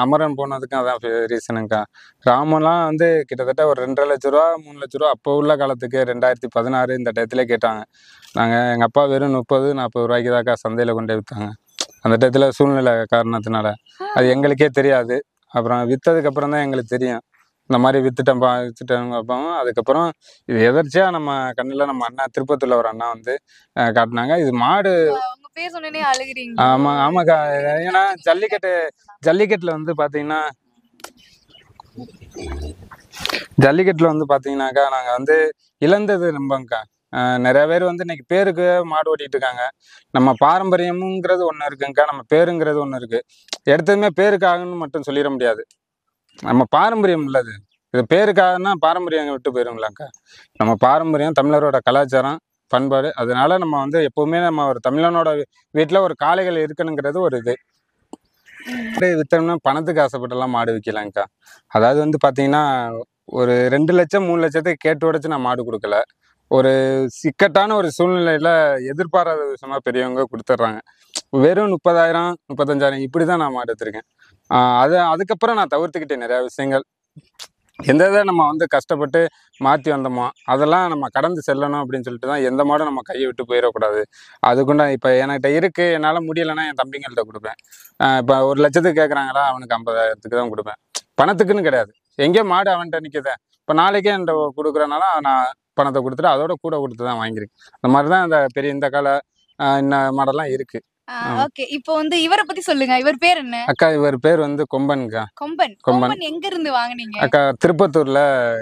அமரன் போனதுக்கும் அதான் ரீசனுங்கக்கா. ராமெல்லாம் வந்து கிட்டத்தட்ட ஒரு 2,50,000 ரூபா 3,00,000 ரூபா அப்போ உள்ள காலத்துக்கு 2016 இந்த டயத்துல கேட்டாங்க. எங்கள் அப்பா வெறும் 30-40 ரூபாய்க்கு தாக்கா சந்தையில் கொண்டு போய் விற்றாங்க. அந்த டயத்துல சூழ்நிலை காரணத்தினால அது எங்களுக்கே தெரியாது. அப்புறம் விற்றதுக்கு அப்புறம் தான் எங்களுக்கு தெரியும். இந்த மாதிரி விற்றுட்டோம். அதுக்கப்புறம் இது எதர்ச்சியா நம்ம கண்ணில் நம்ம அண்ணா திருப்பத்தூர்ல ஒரு அண்ணா வந்து காட்டினாங்க. இது மாடு. உங்க பேர் சொன்னே அழுகுறீங்க. ஆமாக்கா. ஏன்னா ஜல்லிக்கட்டுல வந்து பாத்தீங்கன்னாக்கா நாங்க வந்து இழந்தது ரொம்பக்கா. நிறைய பேர் வந்து இன்னைக்கு பேருக்கு மாடு ஓட்டிட்டு இருக்காங்க. நம்ம பாரம்பரியம்ங்கிறது ஒண்ணு இருக்குங்கக்கா, நம்ம பேருங்கிறது ஒண்ணு இருக்கு. எடுத்ததுமே பேருக்காகன்னு மட்டும் சொல்லிட முடியாது. நம்ம பாரம்பரியம் உள்ளது. இது பேருக்காகனா பாரம்பரியம் விட்டு போயிருங்களாக்கா. நம்ம பாரம்பரியம் தமிழரோட கலாச்சாரம் பண்பாடு. அதனால நம்ம வந்து எப்பவுமே நம்ம ஒரு தமிழனோட வீட்டுல ஒரு காளைகள் இருக்கணுங்கிறது ஒரு இது. வித்தோம்னா பணத்துக்கு ஆசைப்பட்டெல்லாம் மாடு விற்கலாங்க்கா. அதாவது வந்து பாத்தீங்கன்னா ஒரு 2 லட்சம் 3 லட்சத்துக்கு கேட்டு உடைச்சு நான் மாடு கொடுக்கல. ஒரு இக்கட்டான ஒரு சூழ்நிலையில எதிர்பாராத விஷயமா பெரியவங்க கொடுத்துட்றாங்க. வெறும் 30,000 35,000 இப்படிதான் நான் மாடு எடுத்திருக்கேன். அதுக்கப்புறம் நான் தவிர்த்துக்கிட்டேன் நிறைய விஷயங்கள். எந்த இதை நம்ம வந்து கஷ்டப்பட்டு மாற்றி வந்தோமோ அதெல்லாம் நம்ம கடந்து செல்லணும் அப்படின்னு சொல்லிட்டு தான் எந்த மாடும் நம்ம கையை விட்டு போயிடக்கூடாது. அதுக்குண்டா இப்போ என்கிட்ட இருக்கு, என்னால் முடியலைன்னா என் தம்பிங்கள்ட்ட கொடுப்பேன். இப்போ 1 லட்சத்துக்கு கேட்குறாங்களா, அவனுக்கு 50,000க்கு தான் கொடுப்பேன். பணத்துக்குன்னு கிடையாது. எங்கேயோ மாடு அவன்கிட்ட நிற்குதேன், இப்போ நாளைக்கே என்கிட்ட கொடுக்குறனால நான் பணத்தை கொடுத்துட்டு அதோட கூட கொடுத்து தான் வாங்கியிருக்கேன். இந்த மாதிரி தான் இந்த கால இந்த மாடெல்லாம் இருக்கு. ஓகே, இப்போ வந்து இவரை பத்தி சொல்லுங்க. இவர் பேர் என்ன? அக்கா இவர் பேர் வந்து கொம்பன்க்கா. கொம்பன் எங்க இருந்து வாங்குனீங்க? அக்கா திருப்பத்தூர்ல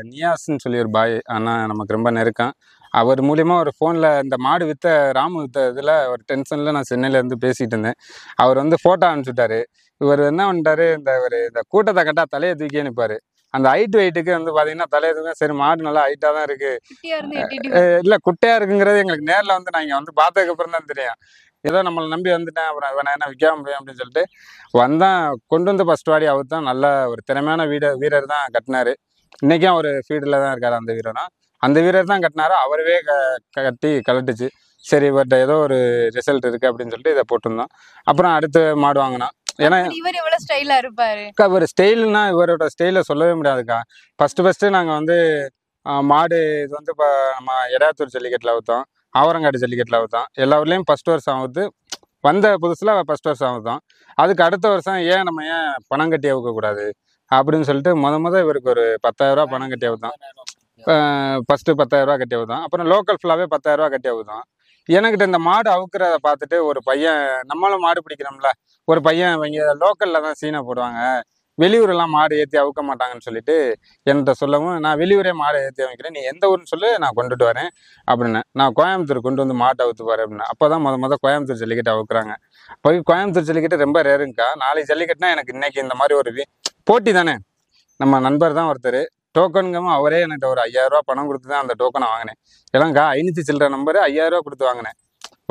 நியாஸ்ன்னு சொல்லி ஒரு பாய் அண்ணா நமக்கு ரொம்ப நெருக்கம். அவர் மூலியமா ஒரு ஃபோன்ல இந்த மாடு வித்த ராமு வித்த இதுல ஒரு டென்ஷன்ல நான் சென்னையில இருந்து பேசிட்டு இருந்தேன். அவர் வந்து போட்டோ அனுப்பிச்சுட்டாரு. இவர் என்ன பண்ணிட்டாரு, இந்த கூட்டத்தை கட்டா தலையை தூக்கி நிற்பாரு. அந்த ஹைட் வெயிட்டுக்கு வந்து பாத்தீங்கன்னா தலையை தூக்க, சரி மாடு நல்லா ஹைட்டா தான் இருக்கு. இல்ல குட்டையா இருக்குங்கிறது எங்களுக்கு நேர்ல வந்து நான் இங்க வந்து பார்த்ததுக்கு அப்புறம் தான் தெரியும். ஏதோ நம்மளை நம்பி வந்துட்டேன், அப்புறம் இவனை என்ன விற்காம முடியும் அப்படின்னு சொல்லிட்டு வந்தான். கொண்டு வந்து ஃபர்ஸ்ட் வாடி அவர் தான் நல்ல ஒரு திறமையான வீரர் தான் கட்டினாரு. இன்னைக்கும் அவர் ஃபீல்டில் தான் இருக்காரு. அந்த வீரர் தான் கட்டினாரு. அவரவே கட்டி கலட்டுச்சு. சரி இவர்கிட்ட ஏதோ ஒரு ரிசல்ட் இருக்கு அப்படின்னு சொல்லிட்டு இதை போட்டிருந்தோம். அப்புறம் அடுத்து மாடு வாங்கினோம். ஏன்னா இவர் எவ்வளவு ஸ்டைலா இருப்பாரு. இவர் ஸ்டைல்னா இவரோட ஸ்டைல சொல்லவே முடியாதுக்கா. ஃபர்ஸ்ட் நாங்கள் வந்து மாடு இது வந்து இப்போ நம்ம எடாத்தூர் ஜல்லிக்கட்டில் அவுத்தோம், ஆவரங்காடு ஜல்லிக்கட்டில் அவுத்தோம். எல்லா ஊர்லேயும் ஃபர்ஸ்ட் வருஷம் ஆகுது. வந்த புதுசில் ஃபர்ஸ்ட் வருஷம் ஆகுதோம். அதுக்கு அடுத்த வருஷம் நம்ம ஏன் பணம் கட்டி அவுக்கக்கூடாது அப்படின்னு சொல்லிட்டு இவருக்கு ஒரு 10,000 ரூபா பணம் கட்டி அவுத்தோம். ஃபர்ஸ்ட்டு 10,000 ரூபா கட்டி அவுத்தோம். அப்புறம் லோக்கல் ஃபுல்லாகவே 10,000 ரூபா கட்டி அவுத்தோம். எனக்கிட்ட இந்த மாடு அவுக்கிறத பார்த்துட்டு ஒரு பையன், நம்மளும் மாடு பிடிக்கிறோம்ல, ஒரு பையன் இவங்க லோக்கலில் தான் சீனை போடுவாங்க, வெளியூரெல்லாம் மாடு ஏற்றி அவுக்க மாட்டாங்கன்னு சொல்லிட்டு என்கிட்ட சொல்லவும், நான் வெளியூரே மாடு ஏற்றி வைக்கிறேன், நீ எந்த ஊர்னு சொல்லி நான் கொண்டுட்டு வரேன் அப்படின்னு. நான் கோயம்புத்தூர் கொண்டு வந்து மாட்டை அவுத்து பாரு அப்படின்னு. அப்போ தான் முத கோயம்புத்தூர் ஜல்லிக்கட்டு அவுக்குறாங்க. போய் கோயம்புத்தூர் ஜல்லிக்கட்டு ரொம்ப ரேருங்கக்கா. நாளைக்கு ஜல்லிக்கட்டுனா எனக்கு இன்னைக்கு இந்த மாதிரி ஒரு போட்டி தானே. நம்ம நண்பர் தான் ஒருத்தர் டோக்கனுங்கவும் அவரே எனக்கு ஒரு 5,000 ரூபா பணம் கொடுத்து தான் அந்த டோக்கனை வாங்கினேன். இல்லைங்கக்கா 500 சில்லற நம்பரு 5,000 ரூபா கொடுத்து வாங்கினேன்.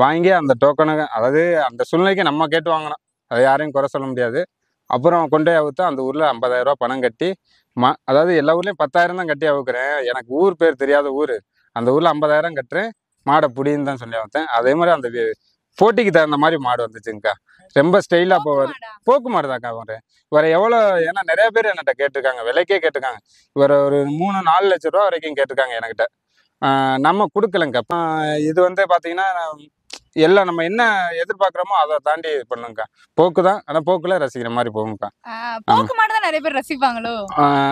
வாங்கி அந்த டோக்கனை, அதாவது அந்த சூழ்நிலைக்கு நம்ம கேட்டு வாங்கினோம், அதை யாரையும் குறை சொல்ல முடியாது. அப்புறம் கொண்டே அவுத்தா அந்த ஊரில் 50,000 ரூபா பணம் கட்டி அதாவது எல்லா ஊர்லேயும் 10,000 தான் கட்டி அவுக்குறேன். எனக்கு ஊர் பேர் தெரியாத ஊர், அந்த ஊரில் 50,000 கட்டுறேன், மாடை புடின்னு தான் சொல்லி அவுத்தேன். அதே மாதிரி அந்த போட்டிக்கு தகுந்த மாதிரி மாடு வந்துச்சுங்கக்கா. ரொம்ப ஸ்டைலாக போவார். போக்கு மாடு தாக்கா அவர். இவரை எவ்வளோ, ஏன்னா நிறைய பேர் என்கிட்ட கேட்டிருக்காங்க, விலைக்கே கேட்டிருக்காங்க. இவரை ஒரு 3-4 லட்சம் ரூபா வரைக்கும் கேட்டிருக்காங்க என்கிட்ட. நம்ம கொடுக்கலங்க. இது வந்து பார்த்தீங்கன்னா எல்லாம் நம்ம என்ன எதிர்பார்க்குறோமோ அதை தாண்டி இது பண்ணுங்கக்கா. போக்கு தான், ஆனால் போக்குல ரசிக்கிற மாதிரி போகும்க்கா. போக்கு மாடு தான் நிறைய பேர் ரசிப்பாங்களோ?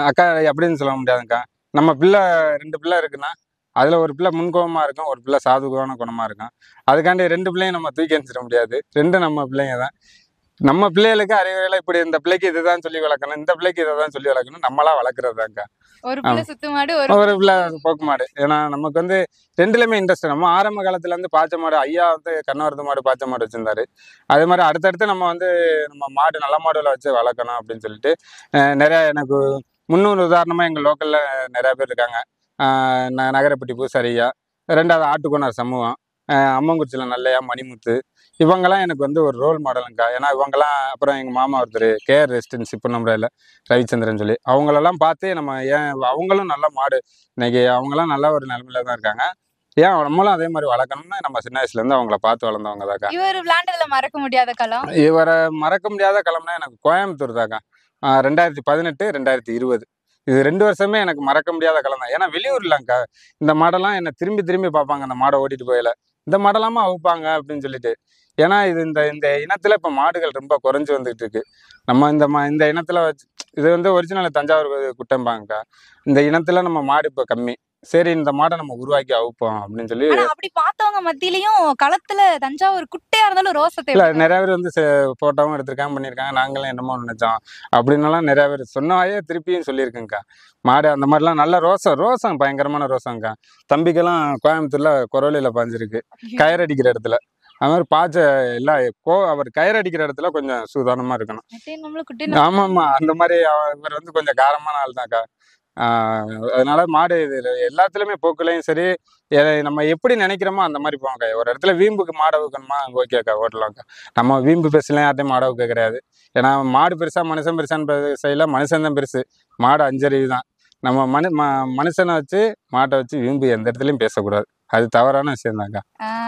அக்கா அப்படின்னு சொல்ல முடியாதுக்கா. நம்ம பிள்ளை 2 பிள்ளை இருக்குன்னா அதுல ஒரு பிள்ளை முன்கோபமா இருக்கும், ஒரு பிள்ளை சாதுவான குணமா இருக்கும். அதுக்காண்டி 2 பிள்ளையும் நம்ம தூக்கி எறிஞ்சிட முடியாது. 2 நம்ம பிள்ளைங்க தான். நம்ம பிள்ளைகளுக்கு அறிவுரைகளை இப்படி இந்த பிள்ளைக்கு இதுதான் சொல்லி வளர்க்கணும், இந்த பிள்ளைக்கு இதை தான் சொல்லி வளர்க்கணும், நம்மளா வளர்க்குறதாக்கா. ஒரு பிள்ளை சுத்து மாடு, ஒரு பிள்ளை போக்கு மாடு. ஏன்னா நமக்கு வந்து 2லையுமே இன்ட்ரெஸ்ட். நம்ம ஆரம்ப காலத்துல இருந்து பாய்ச்ச மாடு, ஐயா வந்து கண்ணவரத்து மாடு பாய்ச்ச மாடு வச்சிருந்தாரு. அதே மாதிரி அடுத்தடுத்து நம்ம வந்து நம்ம மாடு நல்ல மாடுகளை வச்சு வளர்க்கணும் அப்படின்னு சொல்லிட்டு நிறைய எனக்கு முன்னூறு உதாரணமா எங்க லோக்கல்ல நிறைய பேர் இருக்காங்க. நகரப்பட்டி பூசாரி ஐயா, 2வது ஆட்டுக்கோனார் சமூகம், அம்மங்குறிச்சியில நல்லையா, மணிமுத்து, இவங்கெல்லாம் எனக்கு வந்து ஒரு ரோல் மாடலுங்கக்கா. ஏன்னா இவங்கெல்லாம் அப்புறம் எங்கள் மாமா ஒருத்தர் கேஆர் ரெசிடென்சி பொன்னம்பரையில் ரவிச்சந்திரன் சொல்லி அவங்களெல்லாம் பார்த்து நம்ம ஏன் அவங்களும் நல்ல மாடு இன்னைக்கு அவங்கெல்லாம் நல்ல ஒரு நிலைமையில தான் இருக்காங்க. ஏன் நம்மளும் அதே மாதிரி வளர்க்கணும்னு நம்ம சின்ன வயசுலேருந்து அவங்கள பார்த்து வளர்ந்தவங்க தாக்கா. இவர் விளையாண்டதுல மறக்க முடியாத களம்? இவரை மறக்க முடியாத களம்னா எனக்கு கோயம்புத்தூர் தாக்கா. 2018, 2020 இது 2 வருஷமே எனக்கு மறக்க முடியாத களம் தான். ஏன்னா வெளியூர் இல்லைங்க்கா. இந்த மாடெல்லாம் என்னை திரும்பி திரும்பி பார்ப்பாங்க, அந்த மாடை ஓட்டிட்டு போயில இந்த மாடெல்லாமா அவுப்பாங்க அப்படின்னு சொல்லிட்டு. ஏன்னா இது இந்த இந்த இனத்துல இப்போ மாடுகள் ரொம்ப குறைஞ்சி வந்துகிட்டு இருக்கு. நம்ம இந்த இனத்துல வச்சு இது வந்து ஒரிஜினல் தஞ்சாவூர் குட்டம்பாங்கக்கா. இந்த இனத்துல நம்ம மாடு இப்போ கம்மி. சரி இந்த மாடை நம்ம உருவாக்கி அவுப்போம் அப்படின்னு சொல்லி. ஆனா அப்படி பார்த்தவங்க மத்தியிலயும் களத்துல தஞ்சாவூர் குட்டையா இருந்தாலும் ரோசத்தை இல்ல நிறைய பேர் வந்து போட்டோவும் எடுத்திருக்காங்க, பண்ணியிருக்காங்க. நாங்களும் என்னமோ நினைச்சோம் அப்படின்னலாம் நிறைய பேர் சொன்னாயே திருப்பியும் சொல்லியிருக்கேங்க்கா. மாடு அந்த மாதிரிலாம் நல்ல ரோசம் பயங்கரமான ரோசம்க்கா. தம்பிக்கெல்லாம் கோயம்புத்தூர்ல குரவலையில பாஞ்சிருக்கு, கயிறு அடிக்கிற இடத்துல. அது மாதிரி பாய்ச்ச எல்லாம் அவர் கயிறு அடிக்கிற இடத்துல கொஞ்சம் சூதானமா இருக்கணும். ஆமா, அந்த மாதிரி இவர் வந்து கொஞ்சம் காரமான ஆள் தான்க்கா. அதனால மாடு இது எல்லாத்துலயுமே போக்குலையும் சரி, நம்ம எப்படி நினைக்கிறோமோ அந்த மாதிரி போவாங்க. ஒரு இடத்துல வீம்புக்கு மாடை வைக்கணுமா, ஓகேக்கா ஓட்டலாம்க்கா. நம்ம வீம்பு பேசலாம், யார்ட்டையும் மாடை வைக்க கிடையாது. ஏன்னா மாடு பெருசா மனுஷன் பெருசான்னு செய்யல, மனுஷன் தான் பெருசு. மாடு 5 அறிவு தான். நம்ம மனுஷனை வச்சு மாட்டை வச்சு வீம்பு எந்த இடத்துலயும் பேசக்கூடாது. அது தவறான விஷயம் தான்க்கா.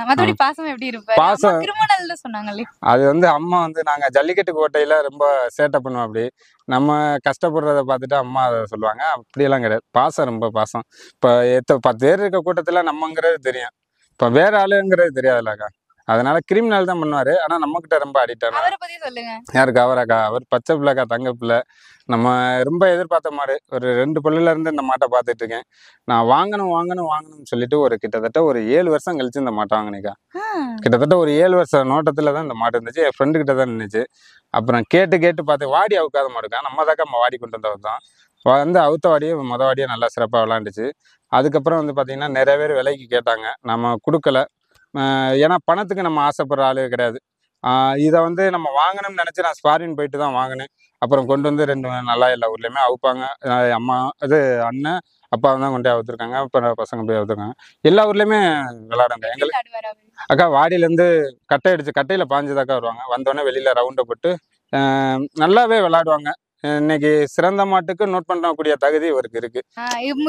மத்தபடி பாசம் எப்படி இருப்பாரு? பாசம் கிரிமினல் சொன்னாங்களே, அது வந்து அம்மா வந்து நாங்க ஜல்லிக்கட்டு கோட்டையில ரொம்ப சேட்டை பண்ணுவோம். அப்படி நம்ம கஷ்டப்படுறத பார்த்துட்டு அம்மா அதை சொல்லுவாங்க. அப்படியெல்லாம் கிடையாது. பாசம் ரொம்ப பாசம். இப்போ 10 பேர் இருக்க கூட்டத்துல நம்மங்கிறது தெரியும், இப்போ வேற ஆளுங்கிறது தெரியாதுல்லக்கா. அதனால கிரிமினல் தான் பண்ணுவாரு. ஆனா நம்ம கிட்ட ரொம்ப அடிக்ட் ஆனா. அவரை பத்தி சொல்லுங்க. யாருக்கு? அவராக்கா? அவர் பச்சை பிள்ளைக்கா, தங்க பிள்ளை. நம்ம ரொம்ப எதிர்பார்த்த மாடு. ஒரு 2 பல்லுல இருந்து இந்த மாட்டை பார்த்துட்டு இருக்கேன். நான் வாங்கணும்னு சொல்லிட்டு கிட்டத்தட்ட ஒரு 7 வருஷம் கழிச்சு இந்த மாட்டை வாங்கினேக்கா. கிட்டத்தட்ட ஒரு 7 வருஷம் நோட்டத்துல தான் இந்த மாடு இருந்துச்சு. என் ஃப்ரெண்டு கிட்ட தான் இருந்துச்சு. அப்புறம் கேட்டு பார்த்தேன். வாடி அவுக்காத மாடுக்கா. நம்ம தாக்கா வாடி கொண்டு வந்தவர் தான். வந்து அவுத்த வாடியே வாடியே நல்லா சிறப்பாக விளாண்டுச்சு. அதுக்கப்புறம் வந்து பார்த்தீங்கன்னா நிறைய பேர் விலைக்கு கேட்டாங்க, நம்ம கொடுக்கல. ஏன்னா பணத்துக்கு நம்ம ஆசைப்படுற ஆளு கிடையாது. இதை வந்து நம்ம வாங்கணும்னு நினச்சி நான் ஸ்பாரின் போயிட்டு தான் வாங்கினேன். அப்புறம் கொண்டு வந்து 2 நல்லா எல்லா ஊர்லேயுமே அவுப்பாங்க. அம்மா இது அண்ணன் அப்பா தான் கொண்டு போய் அவுத்துருக்காங்க. அப்புறம் பசங்க போய் அவுத்துருக்காங்க. எல்லா ஊர்லேயுமே விளாடுங்க. எங்களுக்கு அக்கா வாடியிலேருந்து கட்டையில் பாஞ்சுதாக்கா வருவாங்க. வந்தோடனே வெளியில் ரவுண்டை போட்டு நல்லாவே விளாடுவாங்க. இன்னைக்கு சிறந்த மாட்டுக்கு நோட் பண்ணக்கூடிய தகுதி இவருக்கு இருக்கு.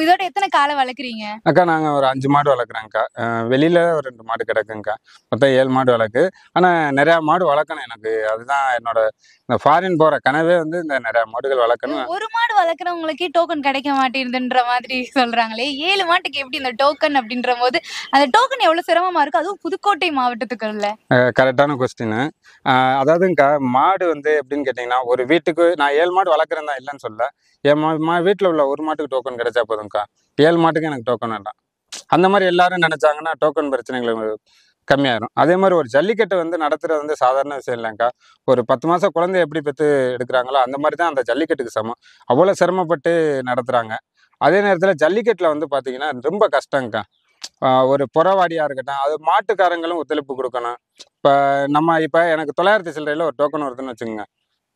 இதோட எத்தனை காலை வளர்க்குறீங்க? அக்கா நாங்க ஒரு 5 மாடு வளர்க்குறேங்க்கா. வெளியில ஒரு 2 மாடு கிடக்குங்கக்கா. மொத்தம் 7 மாடு வளர்க்கு. ஆனா நிறைய மாடு வளர்க்கணும் எனக்கு. அதுதான் என்னோட இந்த ஃபாரின் போற கனவே வந்து இந்த நிறைய மாடுகள் வளர்க்கணும். ஒரு மாடு வளர்க்குறவங்களுக்கே டோக்கன் கிடைக்க மாட்டேங்குதுன்ற மாதிரி சொல்றாங்களே, 7 மாட்டுக்கு எப்படி இந்த டோக்கன் அப்படின்ற போது அந்த டோக்கன் எவ்வளவு சிரமமா இருக்கு, அதுவும் புதுக்கோட்டை மாவட்டத்துக்குள்ள? கரெக்டான கொஸ்டின். அதாவதுங்கக்கா மாடு வந்து எப்படின்னு கேட்டீங்கன்னா, ஒரு வீட்டுக்கு நான் 7 மாடு வளர்க்குறேன் தான், இல்லைன்னு சொல்ல. என் வீட்டுல உள்ள ஒரு மாட்டுக்கு டோக்கன் கிடைச்சா போதும்க்கா. 7 மாட்டுக்கு எனக்கு டோக்கன் வேண்டாம். அந்த மாதிரி எல்லாரும் நினைச்சாங்கன்னா டோக்கன் பிரச்சனைகள் கம்மியாயிரும். அதே மாதிரி ஒரு ஜல்லிக்கட்டு வந்து நடத்துறது வந்து சாதாரண விஷயம் இல்லைங்கக்கா. ஒரு 10 மாசம் குழந்தை எப்படி பெற்று எடுக்கிறாங்களோ அந்த மாதிரி தான் அந்த ஜல்லிக்கட்டுக்கு சமம். அவ்வளோ சிரமப்பட்டு நடத்துறாங்க. அதே நேரத்தில் ஜல்லிக்கட்டுல வந்து பார்த்தீங்கன்னா ரொம்ப கஷ்டங்க்கா. ஒரு புறவாடியா இருக்கட்டும், அது மாட்டுக்காரங்களும் ஒத்துழைப்பு கொடுக்கணும். இப்போ எனக்கு 900 சில்லறையில் ஒரு டோக்கன் வருதுன்னு வச்சுக்கோங்க.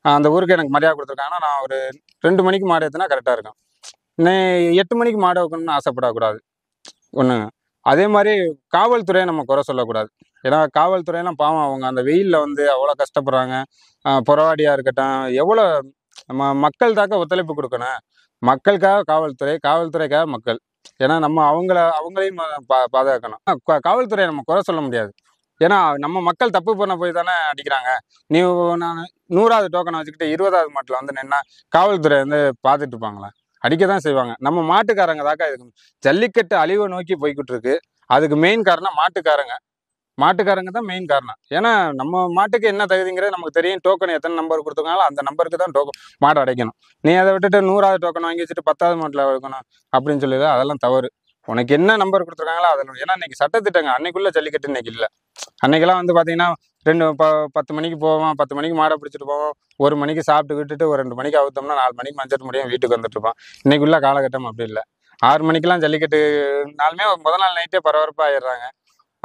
அந்த ஊருக்கு எனக்கு மரியாதை கொடுத்துருக்காங்கன்னா நான் ஒரு 2 மணிக்கு மாடு ஏற்றினா கரெக்டாக இருக்கும். இன்னும் 8 மணிக்கு மாடு வைக்கணும்னு ஆசைப்படக்கூடாது ஒன்றுங்க. அதே மாதிரி காவல்துறையை நம்ம குறை சொல்லக்கூடாது. ஏன்னா காவல்துறையெல்லாம் பாவம், அவங்க அந்த வெயிலில் வந்து அவ்வளோ கஷ்டப்படுறாங்க. புறவாடியாக இருக்கட்டும், எவ்வளோ மக்கள் தாக்க ஒத்துழைப்பு கொடுக்கணும். மக்களுக்காக காவல்துறை, காவல்துறைக்காக மக்கள். ஏன்னா நம்ம அவங்களையும் பாதுகாக்கணும். காவல்துறையை நம்ம குறை சொல்ல முடியாது. ஏன்னா நம்ம மக்கள் தப்பு பண்ண போய் தானே அடிக்கிறாங்க. நான் 100வது டோக்கனை வச்சுக்கிட்டு 20வது மாட்டில் வந்து நின்னா காவல்துறை வந்து பார்த்துட்டு இருப்பாங்களா? அடிக்க தான் செய்வாங்க. நம்ம மாட்டுக்காரங்க தாக்கா இதுக்கு ஜல்லிக்கட்டு அழிவை நோக்கி போய்கிட்டு இருக்கு. அதுக்கு மெயின் காரணம் மாட்டுக்காரங்க. மாட்டுக்காரங்க தான் மெயின் காரணம். ஏன்னா நம்ம மாட்டுக்கு என்ன தகுதிங்கிறது நமக்கு தெரியும். டோக்கன் எத்தனை நம்பர் கொடுத்துருக்காங்களோ அந்த நம்பருக்கு தான் மாடு அடைக்கணும். நீ அதை விட்டுட்டு 100வது டோக்கன் வாங்கி வச்சுட்டு 10வது மாட்டில் வைக்கணும் அப்படின்னு சொல்லுது, அதெல்லாம் தவறு. உனக்கு என்ன நம்பர் கொடுத்துருக்காங்களோ அதில், ஏன்னா இன்னைக்கு சட்டத்திட்டங்க அன்னைக்குள்ள ஜல்லிக்கட்டு இன்னைக்கு இல்லை. அன்னைக்கெல்லாம் வந்து பார்த்தீங்கன்னா 10 மணிக்கு போவோம், 10 மணிக்கு மாடை பிடிச்சிட்டு போவோம், 1 மணிக்கு சாப்பிட்டு விட்டுட்டு ஒரு 2 மணிக்கு அவுத்தோம்னா 4 மணிக்கு மஞ்சள் முடியும் வீட்டுக்கு வந்துட்டு இருப்போம். இன்னைக்குள்ள காலகட்டம் அப்படி இல்லை. 6 மணிக்கெல்லாம் ஜல்லிக்கட்டுனாலுமே முதல் நாள் நைட்டே பரபரப்பாக ஆயிடுறாங்க.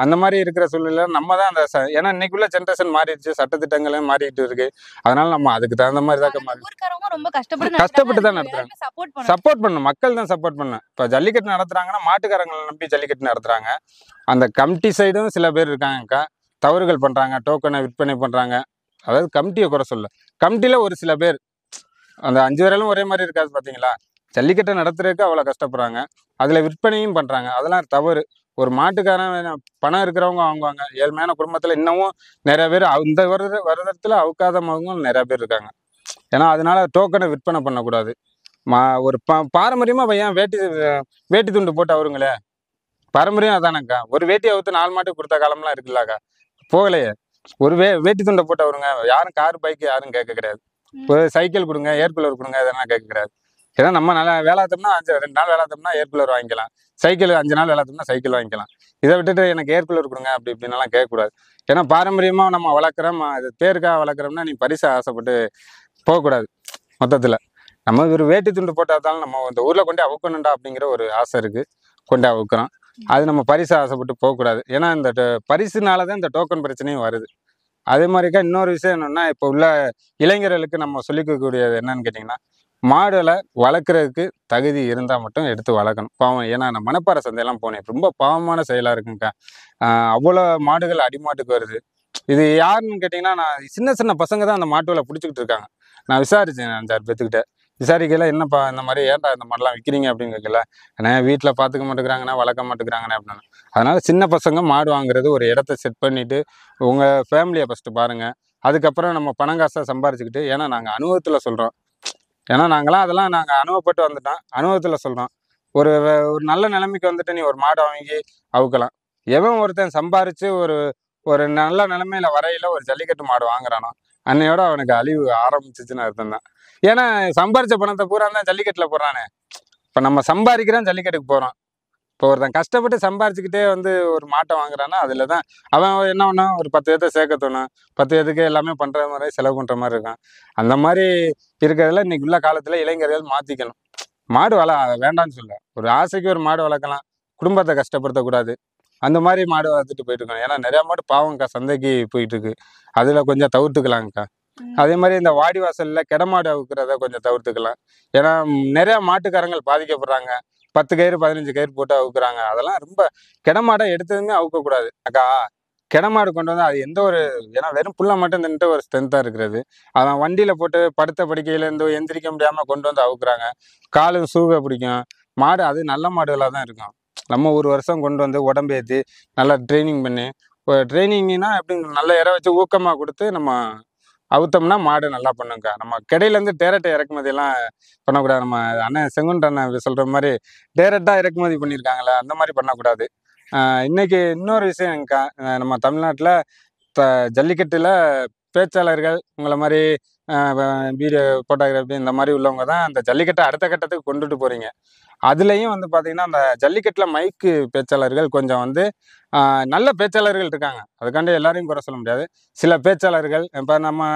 அந்த மாதிரி இருக்கிற சூழ்நிலை நம்ம தான் அந்த ஏன்னா இன்னைக்குள்ள ஜென்ரேஷன் மாறிடுச்சு, சட்டத்திட்டங்களும் மாறிட்டு இருக்கு. அதனால நம்ம அதுக்கு தகுந்த மாதிரி தான் மாறி ஊர்க்காரங்க ரொம்ப கஷ்டப்பட்டு தான் நடத்துறாங்க. சப்போர்ட் சப்போர்ட் பண்ணணும், மக்கள் தான் சப்போர்ட் பண்ணணும். இப்போ ஜல்லிக்கட்டு நடத்துறாங்கன்னா மாட்டுக்காரங்களை நம்பி ஜல்லிக்கட்டு நடத்துறாங்க. அந்த கமிட்டி சைடும் சில பேர் இருக்காங்கக்கா, தவறுகள் பண்றாங்க, டோக்கனை விற்பனை பண்றாங்க. அதாவது கமிட்டியை குறை சொல்ல, கமிட்டியில ஒரு சில பேர் அந்த 5 விரலும் ஒரே மாதிரி இருக்காது பாத்தீங்களா? ஜல்லிக்கட்டை நடத்துறதுக்கு அவ்வளோ கஷ்டப்படுறாங்க, அதுல விற்பனையும் பண்றாங்க. அதெல்லாம் தவறு. ஒரு மாட்டுக்காரன் பணம் இருக்கிறவங்க வாங்குவாங்க. ஏழ்மையான குடும்பத்துல இன்னமும் நிறைய பேர் இந்த வருடத்துல அவுக்காதவங்க நிறைய பேர் இருக்காங்க. ஏன்னா அதனால டோக்கனை விற்பனை பண்ணக்கூடாது. ஒரு பாரம்பரியமா பையன் வேட்டி துண்டு போட்டு அவருங்களே, பாரம்பரியம் அதானக்கா. ஒரு வேட்டி அவுத்து 4 மாட்டுக்கு கொடுத்த காலம்லாம் இருக்குல்லக்கா, போகலையே. ஒரு வேட்டி துண்டை போட்டு அவருங்க யாரும் கார் பைக் யாரும் கேட்க கிடையாது. ஒரு சைக்கிள் கொடுங்க, ஏர் கூலர் கொடுங்க, இதெல்லாம் கேட்க கிடையாது. ஏன்னா நம்ம நல்லா வேலாத்தோம்னா 2 நாள் வேலாத்தோம்னா ஏர் கூலர் வாங்கிக்கலாம், சைக்கிள் 5 நாள் வேலாத்தோம்னா சைக்கிள் வாங்கிக்கலாம். இதை விட்டுட்டு எனக்கு ஏர் கூலர் கொடுங்க அப்படி இப்படின்னலாம் கேட்கக்கூடாது. ஏன்னா பாரம்பரியமா நம்ம வளர்க்குறோம், அது பேருக்காக வளர்க்குறோம்னா நீ பரிசு ஆசைப்பட்டு போகக்கூடாது. மொத்தத்தில் நம்ம ஒரு வேட்டி துண்டு போட்டாதாலும் நம்ம இந்த ஊரில் கொண்டு அவுக்கணுண்டா அப்படிங்கிற ஒரு ஆசை இருக்குது, கொண்டு அவுக்கிறோம். அது நம்ம பரிசு ஆசைப்பட்டு போகக்கூடாது. ஏன்னா இந்த பரிசுனால தான் இந்த டோக்கன் பிரச்சனையும் வருது. அதே மாதிரிக்கா இன்னொரு விஷயம் என்னன்னா, இப்போ உள்ள இளைஞர்களுக்கு நம்ம சொல்லிக்கக்கூடியது என்னன்னு கேட்டிங்கன்னா, மாடுகளை வளர்க்குறதுக்கு தகுதி இருந்தால் மட்டும் எடுத்து வளர்க்கணும். பாவம், ஏன்னா நான் மணப்பாறை சந்தையெல்லாம் போனேன், ரொம்ப பாவமான செயலாக இருக்குங்கக்கா. அவ்வளோ மாடுகள் அடிமாட்டுக்கு வருது. இது யாருன்னு கேட்டிங்கன்னா, நான் சின்ன சின்ன பசங்க தான் அந்த மாட்டுகளை பிடிச்சிக்கிட்டு இருக்காங்க. நான் விசாரித்தேன் 5-6 பேத்துக்கிட்ட. விசாரிக்கல, என்னப்பா இந்த மாதிரி ஏன்டா இந்த மாதிரிலாம் விற்கிறீங்க அப்படின்னு கேட்கல. ஏன்னா வீட்டில் பார்த்துக்க மாட்டேங்கிறாங்கண்ணா, வளர்க்க மாட்டேங்கிறாங்கண்ணே அப்படின்னு. அதனால சின்ன பசங்க மாடு வாங்குறது ஒரு இடத்த செட் பண்ணிட்டு உங்கள் ஃபேமிலியை ஃபஸ்ட்டு பாருங்கள். அதுக்கப்புறம் நம்ம பணம் காசாக சம்பாரிச்சுக்கிட்டு, ஏன்னா நாங்கள் அனுபவத்தில் சொல்கிறோம், ஏன்னா அதெல்லாம் நாங்கள் அனுபவப்பட்டு வந்துட்டோம், அனுபவத்தில் சொல்கிறோம். ஒரு நல்ல நிலைமைக்கு வந்துட்டு நீ ஒரு மாடை வாங்கி அவுக்கலாம். எவன் ஒருத்தன் சம்பாரித்து ஒரு நல்ல நிலைமையில வரையில ஒரு ஜல்லிக்கட்டு மாடு வாங்குறானோ அன்னையோட அவனுக்கு அழிவு ஆரம்பிச்சிச்சுன்னு அர்த்தம் தான். ஏன்னா சம்பாரிச்ச பணத்தை பூரா தான் ஜல்லிக்கட்டுல போடுறானே. இப்போ நம்ம சம்பாதிக்கிறோம், ஜல்லிக்கட்டுக்கு போகிறோம். இப்போ ஒருத்தன் கஷ்டப்பட்டு சம்பாரிச்சுக்கிட்டே ஒரு மாட்டை வாங்குறான்னா அதில் தான் அவன் என்ன பண்ணும், ஒரு 10 பேர்த்த சேர்க்க தோணும், 10 பேருக்கு எல்லாமே பண்ணுற மாதிரி செலவு பண்ணுற மாதிரி இருக்கும். அந்த மாதிரி இருக்கிறதுல இன்னைக்கு உள்ள காலத்தில் இளைஞர்கள் மாற்றிக்கணும். மாடு வேண்டான்னு சொல்ல, ஒரு ஆசைக்கு ஒரு மாடு வளர்க்கலாம், குடும்பத்தை கஷ்டப்படுத்தக்கூடாது. அந்த மாதிரி மாடு வளர்த்துட்டு போயிட்டு இருக்கணும். ஏன்னா நிறையா மாடு பாவம்க்கா சந்தைக்கு போயிட்டு இருக்கு, அதில் கொஞ்சம் தவிர்த்துக்கலாங்க்கா. அதே மாதிரி இந்த வாடி வாசலில் கெடமாடு அவுக்கிறத கொஞ்சம் தவிர்த்துக்கலாம். ஏன்னா நிறையா மாட்டுக்காரங்கள் பாதிக்கப்படுறாங்க. 10 கயிறு 15 கயிறு போட்டு அவுக்குறாங்க. அதெல்லாம் ரொம்ப கெடமாடை எடுத்ததுமே அவுக்கக்கூடாது அக்கா. கெடமாடு கொண்டு வந்து அது எந்த ஒரு, ஏன்னா வெறும் புல்லை மட்டும் தின்ட்டு ஒரு ஸ்ட்ரென்த்தாக இருக்கிறது. அவன் வண்டியில் போட்டு படுத்த படுக்கையிலேருந்து எந்திரிக்க முடியாமல் கொண்டு வந்து அவுக்குறாங்க. காலு சூக பிடிக்கும் மாடு. அது நல்ல மாடுகளாக தான் இருக்கும். நம்ம ஒரு வருஷம் கொண்டு வந்து உடம்பேற்றி நல்லா ட்ரைனிங் பண்ணி, ட்ரைனிங்னா எப்படி நல்ல இற வச்சு ஊக்கமாக கொடுத்து நம்ம அவுத்தோம்னா மாடு நல்லா பண்ணுங்கக்கா. நம்ம கடையிலேருந்து டேரக்டை இறக்குமதியெல்லாம் பண்ணக்கூடாது. நம்ம அண்ணன் செங்குன்ற அண்ணன் சொல்கிற மாதிரி டேரக்டாக இறக்குமதி பண்ணியிருக்காங்களே, அந்த மாதிரி பண்ணக்கூடாது. இன்னைக்கு இன்னொரு விஷயம்க்கா, நம்ம தமிழ்நாட்டில் ஜல்லிக்கட்டில் பேச்சாளர்கள் உங்களை மாதிரி வீடியோ ஃபோட்டோகிராஃபி இந்த மாதிரி உள்ளவங்க தான் அந்த ஜல்லிக்கட்டை அடுத்த கட்டத்துக்கு கொண்டுட்டு போகிறீங்க. அதுலேயும் பார்த்தீங்கன்னா அந்த ஜல்லிக்கட்டில் மைக்கு பேச்சாளர்கள் கொஞ்சம் நல்ல பேச்சாளர்கள் இருக்காங்க, அதுக்காண்டி எல்லாரையும் குறை சொல்ல முடியாது. சில பேச்சாளர்கள் இப்போ நம்ம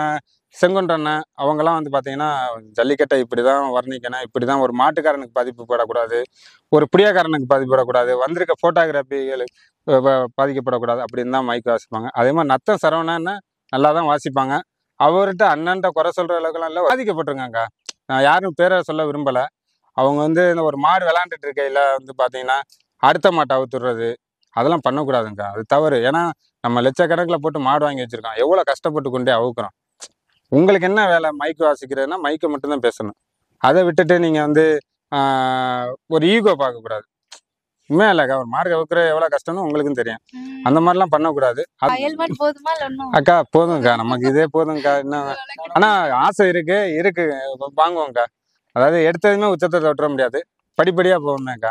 செங்குன்றண்ணன் அவங்கெல்லாம் பார்த்தீங்கன்னா ஜல்லிக்கட்டை இப்படி தான் வர்ணிக்கணும், இப்படி தான் ஒரு மாட்டுக்காரனுக்கு பாதிப்புப்படக்கூடாது, ஒரு பிடியாக்காரனுக்கு பாதிப்படக்கூடாது, வந்திருக்க ஃபோட்டோகிராஃபிகள் பாதிக்கப்படக்கூடாது அப்படின்னு தான் மைக்கு வாசிப்பாங்க. அதே மாதிரி நத்தம் சரவணன்னு நல்லா தான் வாசிப்பாங்க. அவர்கிட்ட அண்ணன்ட்ட குறை சொல்கிற அளவுக்குலாம் இல்லை, பாதிக்கப்பட்டிருக்காங்க. நான் யாரும் பேரை சொல்ல விரும்பலை. அவங்க இந்த ஒரு மாடு விளாண்டுட்டு இருக்கையில் பார்த்தீங்கன்னா அடுத்த மாட்டை அவுத்துடுறது, அதெல்லாம் பண்ணக்கூடாதுங்கக்கா. அது தவறு. ஏன்னா நம்ம லட்சக்கணக்கில் போட்டு மாடு வாங்கி வச்சுருக்கோம், எவ்வளோ கஷ்டப்பட்டு கொண்டே அவுக்குறோம். உங்களுக்கு என்ன வேலை, மைக்கு வாசிக்கிறதுனா மைக்கை மட்டும்தான் பேசணும். அதை விட்டுட்டு நீங்கள் ஒரு ஈகோ பார்க்கக்கூடாது. உண்மையா இல்லைக்கா, ஒரு மாடு அவுக்குற எவ்வளோ கஷ்டம்னு உங்களுக்கும் தெரியும். அந்த மாதிரிலாம் பண்ணக்கூடாது அக்கா. போதும்க்கா, நமக்கு இதே போதும்க்கா. இன்னும் ஆனால் ஆசை இருக்கு வாங்குவோங்க்கா. அதாவது எடுத்ததுமே உச்சத்தை தொட்டுற முடியாது, படிப்படியாக போவோமேக்கா.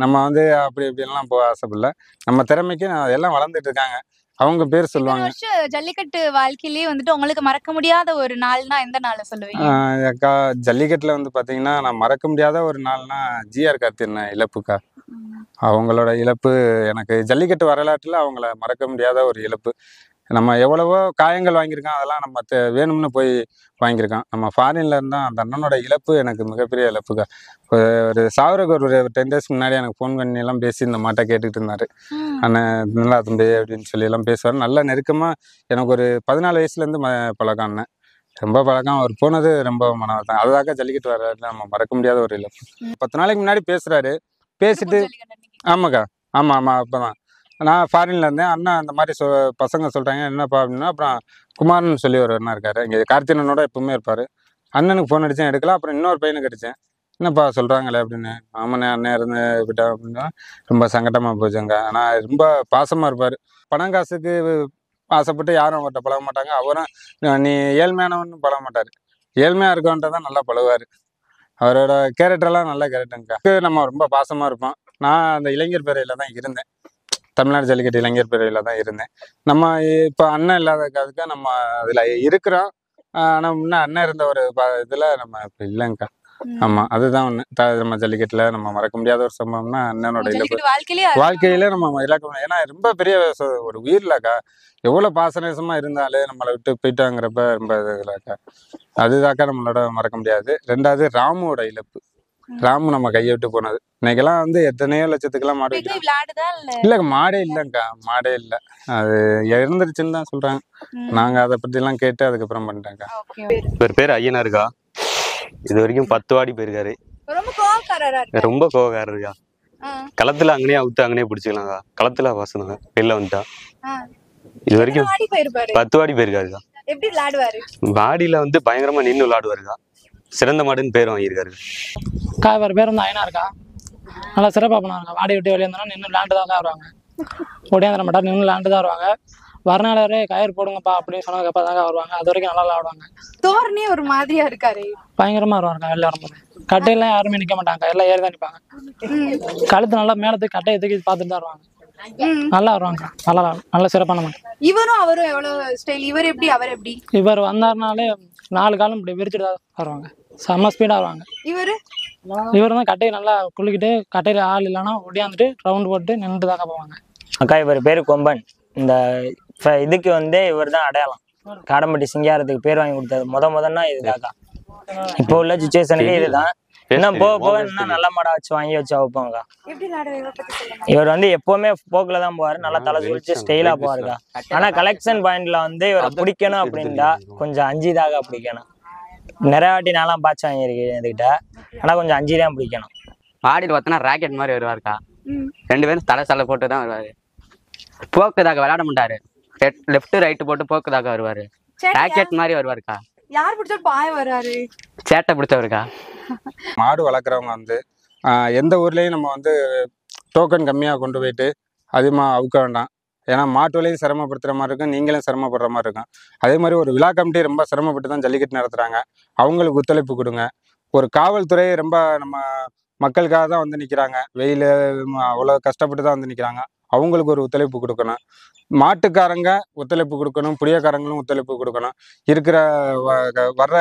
நம்ம அப்படி இப்படின்லாம் போக ஆசைப்படல. நம்ம திறமைக்கு எல்லாம் வளர்ந்துட்டு இருக்காங்க. அவங்க பேர் இத்தனை சொல்லுவாங்க. வருஷம் ஜல்லிக்கட்டு வாழ்க்கையிலேயே வந்துட்டு உங்களுக்கு மறக்க முடியாத ஒரு நாள்னா எந்த நாளை சொல்லுவீங்க? அக்கா, ஜல்லிக்கட்டுல வந்து பாத்தீங்கன்னா நான் மறக்க முடியாத ஒரு நாள்னா ஜிஆர் கார்த்தியன் இழப்புக்கா. அவங்களோட இழப்பு எனக்கு ஜல்லிக்கட்டு வரலாற்றுல அவங்கள மறக்க முடியாத ஒரு இழப்பு. நம்ம எவ்வளவோ காயங்கள் வாங்கியிருக்கோம், அதெல்லாம் நம்ம வேணும்னு போய் வாங்கியிருக்கோம். நம்ம ஃபாரின்ல இருந்தால் அந்த அண்ணனோட இழப்பு எனக்கு மிகப்பெரிய இழப்புக்கா. ஒரு சாவருக்கு ஒரு 10 டேஸ் முன்னாடி எனக்கு ஃபோன் பண்ணி எல்லாம் பேசி இந்த மாட்டை கேட்டுக்கிட்டு இருந்தாரு. அண்ணன் நல்லா தம்பி அப்படின்னு சொல்லி எல்லாம் பேசுவார். நல்ல நெருக்கமாக எனக்கு ஒரு 14 வயசுலேருந்து பழக்கம் அண்ணன். ரொம்ப பழக்கம். அவர் போனது ரொம்ப மனவர்த்தம். அதுதாக்க ஜல்லிக்கட்டு வர நம்ம மறக்க முடியாத ஒரு இழப்பு. 10 நாளைக்கு முன்னாடி பேசுறாரு. பேசிட்டு ஜல்லிக்கட்டு அன்னைக்கு. ஆமாக்கா, ஆமாம் அப்போ தான் நான் ஃபாரின்ல இருந்தேன். அண்ணா அந்த மாதிரி பசங்க சொல்கிறாங்க என்னப்பா அப்படின்னா, அப்புறம் குமார்னு சொல்லி ஒரு அண்ணா இருக்காரு இங்கே, கார்த்தியனோட எப்பவுமே இருப்பார். அண்ணனுக்கு ஃபோன் அடித்தேன், எடுக்கல. அப்புறம் இன்னொரு பையனுக்கு அடித்தேன், என்னப்பா சொல்கிறாங்களே அப்படின்னு. ஆமாண்ணே, அண்ணன் இருந்து விட்டா அப்படின்னா ரொம்ப சங்கடமாக போச்சுங்க. ஆனால் ரொம்ப பாசமாக இருப்பார். பணம் காசுக்கு ஆசைப்பட்டு யாரும் அவர்கிட்ட பழக மாட்டாங்க. அவரும் நீ ஏழ்மையானவன்னு பழக மாட்டார். ஏழ்மையாக இருக்கவன்ட்ட தான் நல்லா பழகுவார். அவரோட கேரக்டர்லாம் நல்ல கேரக்டருங்கக்கா. நம்ம ரொம்ப பாசமாக இருப்போம். நான் அந்த இளைஞர் பேரையில் தான் இருந்தேன். தமிழ்நாடு ஜல்லிக்கட்டு இளைஞர் பேரையில் தான் இருந்தேன். நம்ம இப்போ அண்ணன் இல்லாததுக்காக நம்ம அதில் இருக்கிறோம். ஆனால் முன்னே அண்ணன் இருந்த ஒரு இதில் நம்ம இப்போ இல்லைங்கக்கா. ஆமாம், அதுதான் ஒன்று. நம்ம ஜல்லிக்கட்டில் நம்ம மறக்க முடியாத ஒரு சம்பவம்னா அண்ணனோட இழப்பு. ஜல்லிக்கட்டு வாழ்க்கையிலேயே வாழ்க்கையில நம்ம இழக்க, ஏன்னா ரொம்ப பெரிய ஒரு உயிர்லக்கா. எவ்வளோ பாசநேசமாக இருந்தாலும் நம்மளை விட்டு போயிட்டாங்கிறப்ப ரொம்ப இதுலக்கா. அதுதாக்கா நம்மளோட மறக்க முடியாது. 2வது ராமுவோட இழப்பு. ராமு நம்ம கையை விட்டு போனது. இன்னைக்கெல்லாம் வந்து எத்தனையோ லட்சத்துக்கெல்லாம் மாடு வைக்கலாம். விளையாடுதா இல்ல? இல்லைங்க, மாடே இல்லைங்கக்கா, மாடே இல்லை. அது இறந்துருச்சுன்னு தான் சொல்கிறாங்க. நாங்கள் அதை பற்றிலாம் கேட்டு அதுக்கப்புறம் பண்ணிட்டேங்க்கா. இவர் பேர் ஐயனாருக்கா. இது வரைக்கும் 10 வாடி போயிருக்காரு. ரொம்ப கோவக்காரரா இருக்காரு. ரொம்ப கோவக்காரருக்கா. களத்துல அங்கனே அவுத்து அங்கனே பிடிச்சிக்கலாம்க்கா. களத்துல வாசனங்க வெளில வந்துட்டா. இது வரைக்கும் வாடி போயிருப்பாரு. 10 வாடி போயிருக்காருக்கா. எப்படி விளையாடுவாரு? வாடியில வந்து பயங்கரமா நின்று விளையாடுவாருக்கா. சிறந்த மாடுன்னு பேர் வாங்கியிருக்காரு. இவர் பேர் வந்து ஐயனா இருக்கா. நல்லா சிறப்பாக பண்ணுவாங்க. வாடி விட்டு வெளியே வந்தோன்னா நின்று விளாண்டு தான் வருவாங்க. ஒடியாந்துட மாட்டார், நின்று விளாண்டு தான் வருவாங்க. வரநாளரே கயிறு போடுங்கப்பா அப்படின்னு சொன்னதுக்கப்புறம் தாங்க வருவாங்க. அது வரைக்கும் நல்லா விளாடுவாங்க. தோரணே ஒரு மாதிரியா இருக்காரு. பயங்கரமா வருவாங்க வெளில வரும்போது. கட்டையெல்லாம் யாருமே நிற்க மாட்டாங்க, எல்லாம் ஏறி தான் நிற்பாங்க. கழுத்து நல்லா மேலத்துக்கு கட்டையை தூக்கி பார்த்துட்டு தான் வருவாங்க. நல்லா வருவாங்க. நல்லா நல்லா சிறப்பான மாட்டேன். இவரும் அவரும் எவ்வளவு ஸ்டைல்? இவர் எப்படி அவர் எப்படி? இவர் வந்தாருனாலே 4 காலம் இப்படி விரிச்சுட்டு தான் வருவாங்க. செம்ம ஸ்பீடாக வருவாங்க. இவர் தான் கட்டையை நல்லா குளிக்கிட்டு கட்டையில் ஆள் இல்லைன்னா ஒடியாந்துட்டு ரவுண்டு போட்டு நின்று தாக்க போவாங்க. அக்கா, இவர் பேர் கொம்பன். இந்த இதுக்கு வந்து இவர் தான் அடையாளம். காடம்பட்டி சிங்காரத்துக்கு பேர் வாங்கி கொடுத்தது முதன்னா இதுதாக்கா. இப்போ உள்ள சுச்சுவேஷனுக்கு இதுதான். இன்னும் போக போக இன்னும் நல்ல மாடா வச்சு வாங்கி வச்சு வைப்போங்கக்கா. இவர் வந்து எப்பவுமே போக்குல தான் போவாரு. நல்லா தலை சுழிச்சு ஸ்டைலா போவாருக்கா. ஆனா கலெக்ஷன் பாயிண்ட்ல வந்து இவரை பிடிக்கணும் அப்படின்டா கொஞ்சம் அஞ்சிதாக பிடிக்கணும். நிறைய வாட்டி நான்லாம் பாய்ச்சி வாங்கியிருக்கேன் இதுகிட்ட. ஆனா கொஞ்சம் அஞ்சிதான் பிடிக்கணும். வாடியில் பார்த்தோன்னா ராக்கெட் மாதிரி வருவாருக்கா. 2 பேரும் தலை போட்டு தான் வருவாரு. போக்குதாக விளையாட மாட்டாரு. லெஃப்ட் ரைட்டு போட்டு போக்குதாக வருவாரு. ராக்கெட் மாதிரி வருவாருக்கா. யார் பிடிச்சா பாய வராரு? சேட்டை பிடிச்சவருக்கா. மாடு வளர்க்குறவங்க வந்து எந்த ஊர்லேயும் நம்ம வந்து டோக்கன் கம்மியாக கொண்டு போயிட்டு அதிகமாக அவுக்க வேண்டாம். ஏன்னா மாட்டு விலையும் சிரமப்படுத்துகிற மாதிரி இருக்கும், நீங்களும் சிரமப்படுற மாதிரி இருக்கும். அதே மாதிரி ஒரு விழா கமிட்டி ரொம்ப சிரமப்பட்டு தான் ஜல்லிக்கட்டு நடத்துகிறாங்க. அவங்களுக்கு ஒத்துழைப்பு கொடுங்க. ஒரு காவல்துறை ரொம்ப நம்ம மக்களுக்காக தான் வந்து நிற்கிறாங்க. வெயில் அவ்வளோ கஷ்டப்பட்டு தான் வந்து நிற்கிறாங்க. அவங்களுக்கு ஒரு ஒத்துழைப்பு கொடுக்கணும். மாட்டுக்காரங்க ஒத்துழைப்பு கொடுக்கணும், புளியக்காரங்களும் ஒத்துழைப்பு கொடுக்கணும். இருக்கிற வர்ற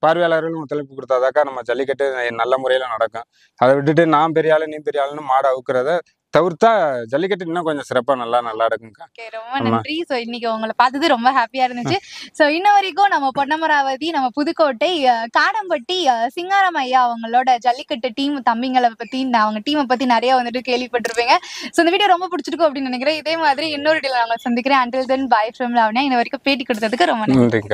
பார்வையாளர்களும் ஒத்துழைப்பு கொடுத்தாதாக்கா நம்ம ஜல்லிக்கட்டு நல்ல முறையில் நடக்கும். அதை விட்டுட்டு நான் பெரிய ஆளு நீ பெரிய ஆளுன்னு மாடு அவுக்கிறத தவிர்த்தா ஜல்லிக்கட்டு இன்னும் கொஞ்சம் சிறப்பாக நல்லா இருக்குங்கக்கா. ரொம்ப நன்றி. ஸோ இன்னைக்கு உங்களை பார்த்தது ரொம்ப ஹாப்பியா இருந்துச்சு. ஸோ இன்ன வரைக்கும் நம்ம பொன்னமராவதி, நம்ம புதுக்கோட்டை, காடம்பட்டி சிங்காரம் ஐயா அவங்களோட ஜல்லிக்கட்டு டீம் தம்பிங்களை பத்தி, அவங்க டீமை பத்தி நிறைய வந்துட்டு கேள்விப்பட்டிருப்பீங்க. ஸோ இந்த வீடியோ ரொம்ப பிடிச்சிருக்கும் அப்படின்னு நினைக்கிறேன். இதே மாதிரி இன்னொரு டீல நாங்கள் சந்திக்கிறேன். Until then by from Lavanya. இந்த வரைக்கும் பேட்டி கொடுத்ததுக்கு ரொம்ப நன்றி.